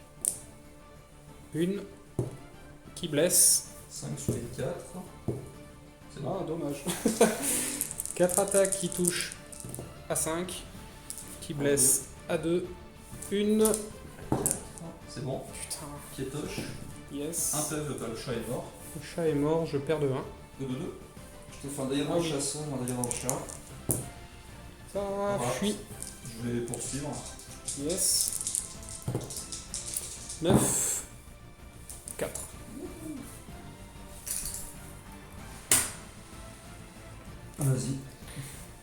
[SPEAKER 3] Une qui blesse.
[SPEAKER 4] 5 sur les 4. C'est bon.
[SPEAKER 3] Ah, dommage. 4 attaques qui touchent à 5. Qui blesse à 2. Une.
[SPEAKER 4] 4. C'est bon.
[SPEAKER 3] Putain.
[SPEAKER 4] Piétoche.
[SPEAKER 3] Yes.
[SPEAKER 4] Un PEV, le chat est mort.
[SPEAKER 3] Le chat est mort, je perds de 1.
[SPEAKER 4] 2 de 2. Je t'ai fait un délire dans le chasseur, un délire dans le chat.
[SPEAKER 3] Ça
[SPEAKER 4] Voilà.
[SPEAKER 3] fuit.
[SPEAKER 4] Je vais poursuivre.
[SPEAKER 3] Yes. 9. 4.
[SPEAKER 4] Vas-y.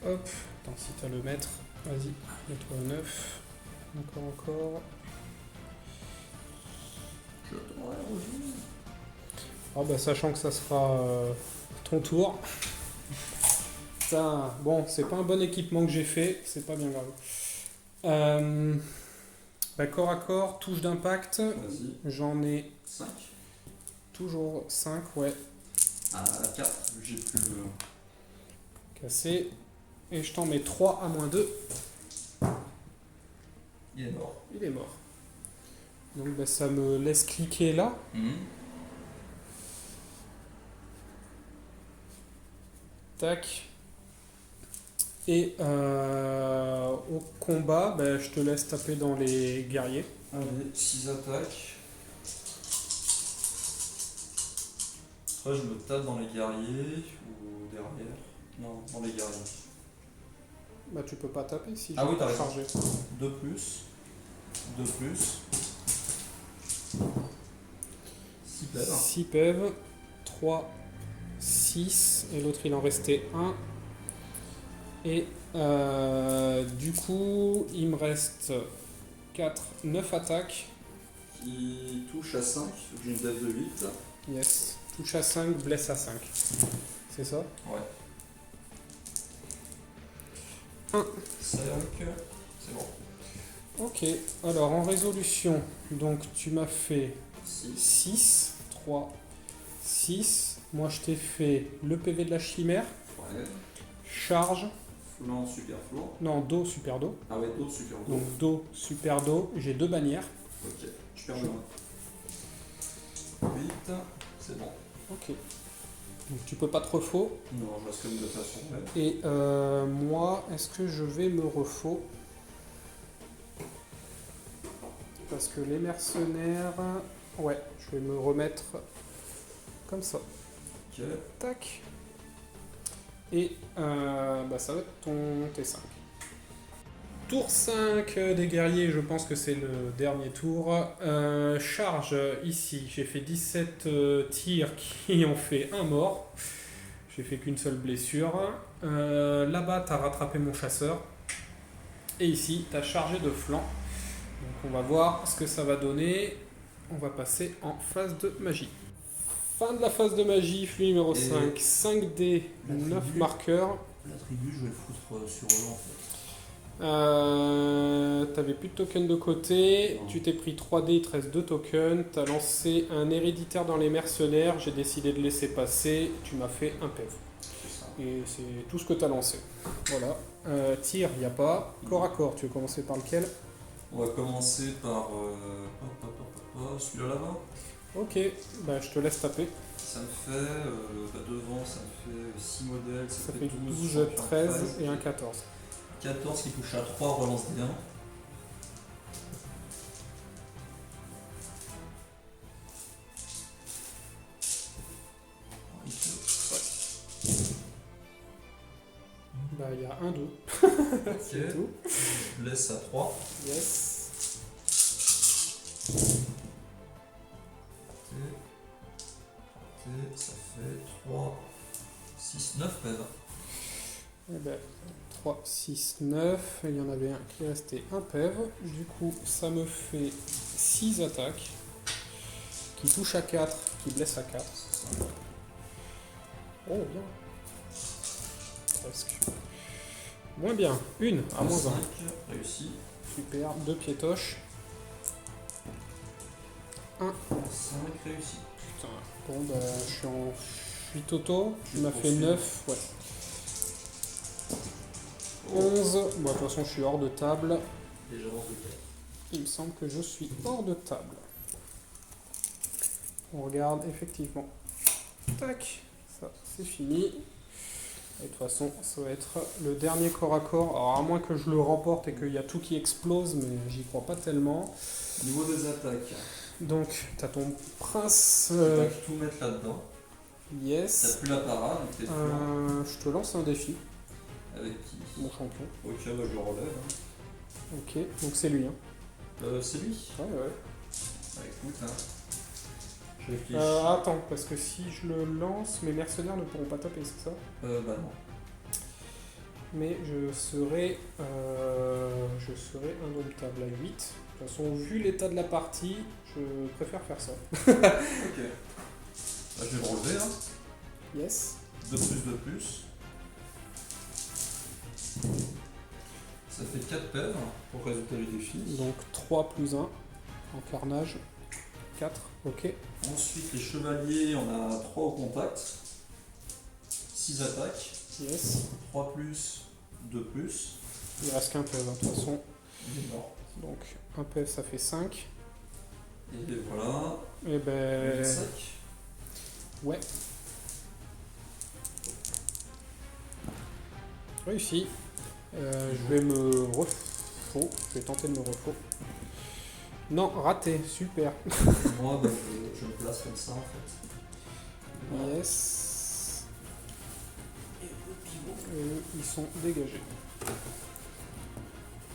[SPEAKER 3] Hop. Attends, si t'as le maître, vas-y. Mets-toi au 9. Encore.
[SPEAKER 4] Je t'aurais revu.
[SPEAKER 3] Ah bah sachant que ça sera ton tour. Putain, bon, c'est pas un bon équipement que j'ai fait, c'est pas bien grave. Bah, corps à corps, touche d'impact,
[SPEAKER 4] Vas-y.
[SPEAKER 3] j'en ai
[SPEAKER 4] 5.
[SPEAKER 3] toujours 5, ouais,
[SPEAKER 4] À 4, vu que j'ai plus le.
[SPEAKER 3] cassé. Et je t'en mets 3 à moins 2,
[SPEAKER 4] Il est mort.
[SPEAKER 3] il est mort. Donc bah, ça me laisse cliquer là. Tac. Et au combat, bah, je te laisse taper dans les guerriers.
[SPEAKER 4] Allez, 6 attaques. Soit je me tape dans les guerriers ou derrière. Non, dans les guerriers.
[SPEAKER 3] Bah tu peux pas taper si
[SPEAKER 4] Ah
[SPEAKER 3] je
[SPEAKER 4] oui, t'as
[SPEAKER 3] peux
[SPEAKER 4] raison.
[SPEAKER 3] charger.
[SPEAKER 4] 2 plus. 2 plus. 6 PEV.
[SPEAKER 3] 6 PEV, 3, 6, et l'autre il en restait 1. Et du coup, il me reste 4, 9 attaques.
[SPEAKER 4] Qui touche à 5, j'ai une def de 8.
[SPEAKER 3] Yes. Touche à 5, blesse à 5. C'est ça?
[SPEAKER 4] Ouais.
[SPEAKER 3] 1.
[SPEAKER 4] 5, c'est bon.
[SPEAKER 3] Ok. Alors en résolution, donc tu m'as fait
[SPEAKER 4] 6.
[SPEAKER 3] 6, 3, 6. Moi je t'ai fait le PV de la chimère,
[SPEAKER 4] Ouais.
[SPEAKER 3] charge,
[SPEAKER 4] Flanc, super flanc.
[SPEAKER 3] non, dos, super dos.
[SPEAKER 4] Ah ouais, d'autres super dos.
[SPEAKER 3] Donc dos, super dos, j'ai 2 bannières.
[SPEAKER 4] Ok, je perds le 1. 8, c'est bon.
[SPEAKER 3] Ok. Donc tu peux pas te refaux.
[SPEAKER 4] Non, je reste comme de toute façon. Ouais.
[SPEAKER 3] Et moi, est-ce que je vais me refaux? Parce que les mercenaires... Ouais, je vais me remettre comme ça.
[SPEAKER 4] Ok.
[SPEAKER 3] Tac. Et bah, ça va être ton T5. Tour 5 des guerriers, je pense que c'est le dernier tour. Charge ici, j'ai fait 17 tirs qui ont fait un mort. J'ai fait qu'une seule blessure. Là-bas, tu as rattrapé mon chasseur. Et ici, tu as chargé de flanc. Donc on va voir ce que ça va donner. On va passer en phase de magie. Fin de la phase de magie, flux numéro 5. 5D, 9 marqueurs.
[SPEAKER 4] L'attribut, je vais le foutre sur eux en fait.
[SPEAKER 3] T'avais plus de tokens de côté,
[SPEAKER 4] Non.
[SPEAKER 3] tu t'es pris 3D, il te reste 2 tokens, t'as lancé un héréditaire dans les mercenaires, j'ai décidé de laisser passer, tu m'as fait un PEV.
[SPEAKER 4] C'est ça.
[SPEAKER 3] Et c'est tout ce que t'as lancé. Voilà. Tir, il n'y a pas. Corps à corps, tu veux commencer par lequel?
[SPEAKER 4] On va commencer par celui-là là-bas.
[SPEAKER 3] Ok, bah je te laisse taper.
[SPEAKER 4] Ça me fait, devant, ça me fait 6 modèles,
[SPEAKER 3] Ça fait 12,
[SPEAKER 4] champion
[SPEAKER 3] 13 et un 14.
[SPEAKER 4] 14 qui touche à 3, relance D1.
[SPEAKER 3] Bah il y a un 2.
[SPEAKER 4] Ok,
[SPEAKER 3] tout.
[SPEAKER 4] je laisse à 3.
[SPEAKER 3] Yes.
[SPEAKER 4] Ça fait 3, 6, 9 PEV.
[SPEAKER 3] Eh ben, 3, 6, 9. Il y en avait un qui restait un PEV. Du coup, ça me fait 6 attaques. Qui touchent à 4, qui blessent à 4. Oh, bien. Presque. Moins bien. Une à moins 1.
[SPEAKER 4] 5, réussi.
[SPEAKER 3] Super. 2 piétoches. 1.
[SPEAKER 4] 5 réussi.
[SPEAKER 3] Putain, bon bah je suis en fuite auto, tu
[SPEAKER 4] Tu
[SPEAKER 3] m'as fait
[SPEAKER 4] poursuis.
[SPEAKER 3] 9, ouais. 11, bon de toute façon je suis hors de table,
[SPEAKER 4] Et j'avance de 4.
[SPEAKER 3] il me semble que je suis hors de table. On regarde effectivement. Tac, ça c'est fini. Et de toute façon ça va être le dernier corps à corps, alors à moins que je le remporte et qu'il y a tout qui explose, mais j'y crois pas tellement.
[SPEAKER 4] Niveau des attaques,
[SPEAKER 3] Donc t'as ton prince,
[SPEAKER 4] tu vas tout mettre là-dedans. T'as
[SPEAKER 3] yes.
[SPEAKER 4] plus la parade, t'es flanc.
[SPEAKER 3] Je te lance un défi,
[SPEAKER 4] Avec qui?
[SPEAKER 3] mon champion.
[SPEAKER 4] Ok, bah je le relève. Hein.
[SPEAKER 3] Ok, donc c'est lui. Hein.
[SPEAKER 4] C'est lui.
[SPEAKER 3] Ouais, ouais.
[SPEAKER 4] Bah écoute, hein. Je réfléchis.
[SPEAKER 3] Attends, parce que si je le lance, mes mercenaires ne pourront pas taper, c'est ça?
[SPEAKER 4] Bah non.
[SPEAKER 3] Mais je serai indomptable à 8. De toute façon, vu l'état de la partie, je préfère faire ça.
[SPEAKER 4] Ok. Bah, je vais le relever, hein.
[SPEAKER 3] Yes.
[SPEAKER 4] 2 plus. Ça fait 4 pèves pour résultat du défi.
[SPEAKER 3] Donc 3 plus 1 en carnage. 4, ok.
[SPEAKER 4] Ensuite, les chevaliers, on a 3 au contact. 6 attaques.
[SPEAKER 3] Yes.
[SPEAKER 4] 3 plus, 2 plus.
[SPEAKER 3] Il reste qu'un PEV, de toute façon.
[SPEAKER 4] Il est mort.
[SPEAKER 3] Donc un PEV, ça fait 5.
[SPEAKER 4] Et voilà.
[SPEAKER 3] Et ben...
[SPEAKER 4] 5.
[SPEAKER 3] Ouais. Réussi. Je vais me refaux. Je vais tenter de me refaux. Non, raté. Super.
[SPEAKER 4] Moi, bah, je me place comme ça en fait. Voilà.
[SPEAKER 3] Yes. Et le pivot. Et eux, ils sont dégagés.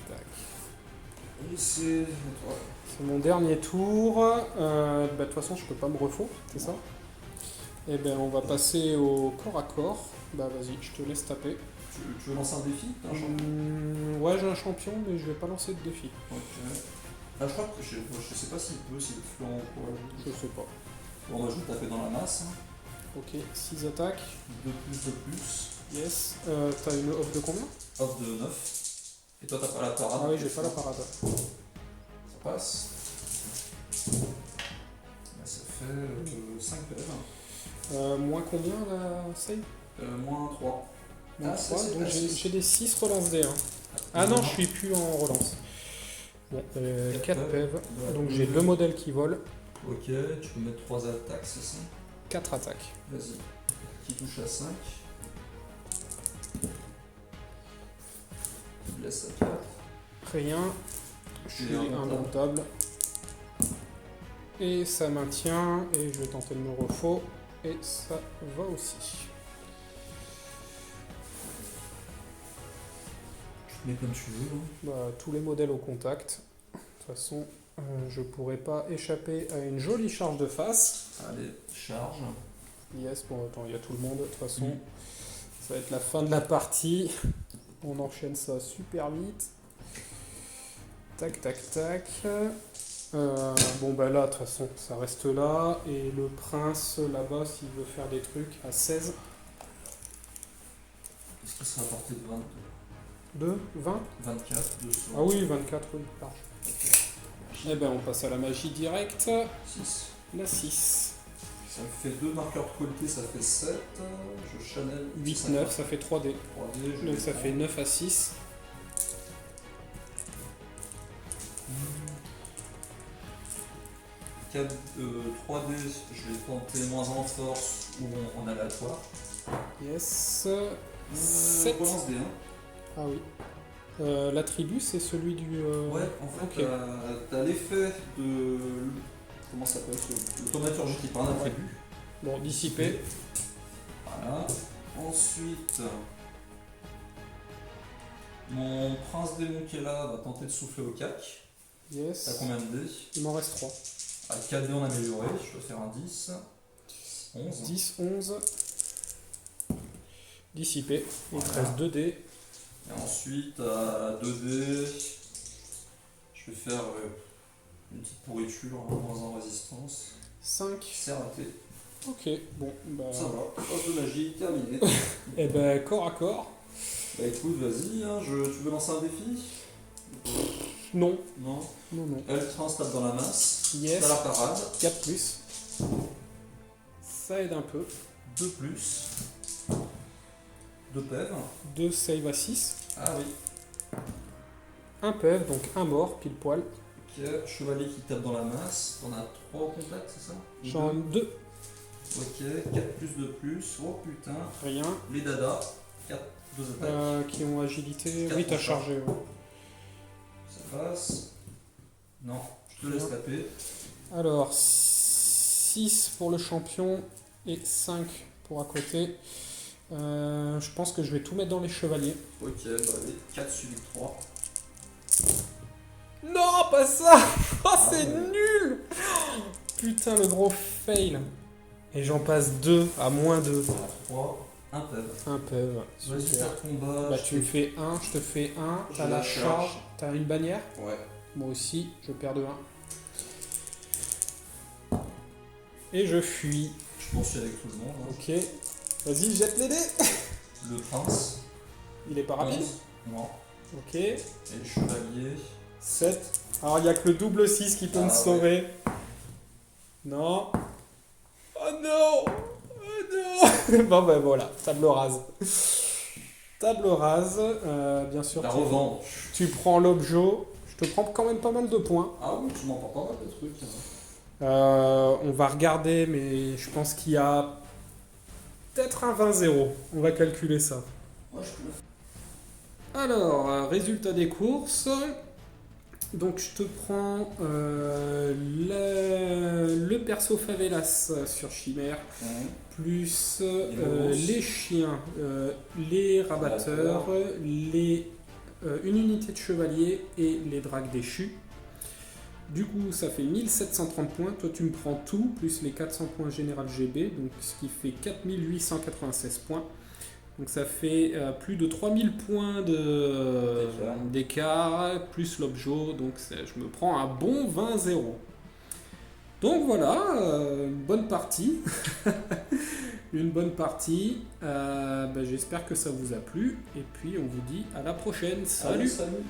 [SPEAKER 3] Tac.
[SPEAKER 4] Et c'est toi.
[SPEAKER 3] C'est mon dernier tour. Bah, de toute façon, je peux pas me refaux, c'est ça? Et ben, on va passer au corps à corps. Bah, vas-y, je te laisse taper.
[SPEAKER 4] Tu veux lancer un défi? T'as un champion?
[SPEAKER 3] Ouais, j'ai un champion, mais je vais pas lancer de défi.
[SPEAKER 4] Ok. Ah, je crois que je sais pas s'il peut, s'il est flanc ou quoi.
[SPEAKER 3] Je sais pas.
[SPEAKER 4] Bon, bah, je vais taper dans la masse. Hein.
[SPEAKER 3] Ok, 6 attaques.
[SPEAKER 4] 2 plus.
[SPEAKER 3] Yes. T'as une off de combien?
[SPEAKER 4] Off de 9. Et toi, t'as pas la parade.
[SPEAKER 3] Ah oui, j'ai pas la parade.
[SPEAKER 4] Ça passe. Là, ça fait 5 PV.
[SPEAKER 3] Moins combien la save?
[SPEAKER 4] Moins 3.
[SPEAKER 3] Moins
[SPEAKER 4] Ah,
[SPEAKER 3] 3,
[SPEAKER 4] c'est
[SPEAKER 3] donc
[SPEAKER 4] pas
[SPEAKER 3] j'ai
[SPEAKER 4] six.
[SPEAKER 3] j'ai des 6 relance D1. Ah non, je suis plus en relance. Bon, 4 PEV, donc j'ai 2 modèles qui volent,
[SPEAKER 4] Ok, tu peux mettre 3 attaques, c'est ça?
[SPEAKER 3] 4 attaques.
[SPEAKER 4] Vas-y. Qui touche à 5. Qui blesse à 4.
[SPEAKER 3] Rien, je suis
[SPEAKER 4] Et indomptable.
[SPEAKER 3] indomptable. Et ça maintient, et je vais tenter de me refaux, et ça va aussi.
[SPEAKER 4] Mais comme tu veux. Hein.
[SPEAKER 3] Bah, tous les modèles au contact. De toute façon, je pourrais pas échapper à une jolie charge de face.
[SPEAKER 4] Allez, charge.
[SPEAKER 3] Yes, bon, attends, il y a tout le monde. De toute façon,
[SPEAKER 4] Mm.
[SPEAKER 3] ça va être la fin de la partie. On enchaîne ça super vite. Tac, tac, tac. Bon, bah là, de toute façon, ça reste là. Et le prince, là-bas, s'il veut faire des trucs, à 16.
[SPEAKER 4] Est-ce qu'il sera à portée de 22?
[SPEAKER 3] 2, 20
[SPEAKER 4] 24, 200.
[SPEAKER 3] Ah oui, 24, oui, large. Eh ben, on passe à la magie directe.
[SPEAKER 4] 6.
[SPEAKER 3] La 6.
[SPEAKER 4] Ça me fait 2 marqueurs de qualité, ça fait 7. Je channel
[SPEAKER 3] 8, 9, ça fait 3D.
[SPEAKER 4] 3D, je
[SPEAKER 3] Donc
[SPEAKER 4] les
[SPEAKER 3] ça
[SPEAKER 4] prends.
[SPEAKER 3] fait 9 à 6.
[SPEAKER 4] Hmm. 3D, je vais tenter moins en force ou en aléatoire.
[SPEAKER 3] Yes.
[SPEAKER 4] Sept.
[SPEAKER 3] 7.
[SPEAKER 4] Relance D1.
[SPEAKER 3] Ah oui. L'attribut, c'est celui du...
[SPEAKER 4] Ouais, en fait,
[SPEAKER 3] ok.
[SPEAKER 4] t'as l'effet de. Comment ça s'appelle le thaumaturgie qui prend un attribut.
[SPEAKER 3] Bon, dissipé.
[SPEAKER 4] Voilà. Ensuite, mon prince démon qui est là va tenter de souffler au cac. T'as
[SPEAKER 3] Yes.
[SPEAKER 4] combien de dés?
[SPEAKER 3] Il m'en reste 3.
[SPEAKER 4] À 4 dés en amélioré, je dois faire un 10. 11.
[SPEAKER 3] 10, 11. Dissipé. Il te
[SPEAKER 4] Voilà.
[SPEAKER 3] reste 2 dés.
[SPEAKER 4] Et ensuite, à 2 dés, je vais faire une petite pourriture, moins en résistance.
[SPEAKER 3] 5.
[SPEAKER 4] C'est raté.
[SPEAKER 3] Ok, bon, bah...
[SPEAKER 4] Ça va, phase de magie, terminé.
[SPEAKER 3] Eh ben, corps à corps.
[SPEAKER 4] Bah écoute, vas-y, hein, tu veux lancer un défi?
[SPEAKER 3] Non.
[SPEAKER 4] Non.
[SPEAKER 3] Non, non.
[SPEAKER 4] L3 se tape dans la masse.
[SPEAKER 3] Yes.
[SPEAKER 4] T'as la parade.
[SPEAKER 3] 4 plus. Ça aide un peu.
[SPEAKER 4] 2 plus. 2 PEV.
[SPEAKER 3] 2 save à 6.
[SPEAKER 4] Ah oui.
[SPEAKER 3] Un PEV, donc un mort, pile poil.
[SPEAKER 4] Ok, chevalier qui tape dans la masse. On a 3 au contact, c'est ça?
[SPEAKER 3] J'en ai 2.
[SPEAKER 4] Ok, 4 plus 2 plus. Oh putain.
[SPEAKER 3] Rien.
[SPEAKER 4] Les dada. 4, 2 attaques.
[SPEAKER 3] Qui ont agilité.
[SPEAKER 4] 4
[SPEAKER 3] Oui, t'as
[SPEAKER 4] pour
[SPEAKER 3] chargé. Ouais.
[SPEAKER 4] Ça passe. Non, je te laisse taper.
[SPEAKER 3] Alors, 6 pour le champion et 5 pour à côté. Je pense que je vais tout mettre dans les chevaliers.
[SPEAKER 4] Ok, bah allez, 4 suivi de 3.
[SPEAKER 3] Non, pas ça. Oh, c'est
[SPEAKER 4] ouais.
[SPEAKER 3] nul. Putain, le gros fail. Et j'en passe 2 à moins 2.
[SPEAKER 4] 3, un PEV.
[SPEAKER 3] Un PEV.
[SPEAKER 4] Vas-y,
[SPEAKER 3] Super.
[SPEAKER 4] faire combat.
[SPEAKER 3] Bah, tu me fais 1, je te fais 1.
[SPEAKER 4] Je
[SPEAKER 3] T'as la
[SPEAKER 4] la
[SPEAKER 3] charge.
[SPEAKER 4] charge.
[SPEAKER 3] T'as une bannière.
[SPEAKER 4] Ouais.
[SPEAKER 3] Moi aussi, je perds de 1. Et je fuis.
[SPEAKER 4] Je poursuis avec tout le monde. Hein.
[SPEAKER 3] Ok. Vas-y, jette les dés.
[SPEAKER 4] Le prince.
[SPEAKER 3] Il est pas rapide.
[SPEAKER 4] 11. Non.
[SPEAKER 3] Ok.
[SPEAKER 4] Et le chevalier.
[SPEAKER 3] 7. Alors, il n'y a que le double 6 qui peut me sauver. Non. Oh non. Oh non. Bon, ben voilà. Table rase. Table rase. Bien sûr,
[SPEAKER 4] La revanche.
[SPEAKER 3] tu prends l'objet. Je te prends quand même pas mal de points.
[SPEAKER 4] Ah oui, tu m'en pas mal de trucs.
[SPEAKER 3] On va regarder, mais je pense qu'il y a peut-être un 20-0. On va calculer ça.
[SPEAKER 4] Moi, je peux.
[SPEAKER 3] Alors, résultat des courses. Donc, je te prends le perso Favelas sur Chimère, plus les chiens, les rabatteurs, une unité de chevalier et les dragues déchus. Du coup, ça fait 1730 points. Toi, tu me prends tout, plus les 400 points général GB, donc ce qui fait 4896 points. Donc ça fait plus de 3000 points d'écart, plus l'objet, donc je me prends un bon 20-0. Donc voilà, une bonne partie. Une bonne partie. J'espère que ça vous a plu, et puis on vous dit à la prochaine. Salut.
[SPEAKER 4] Allez, salut.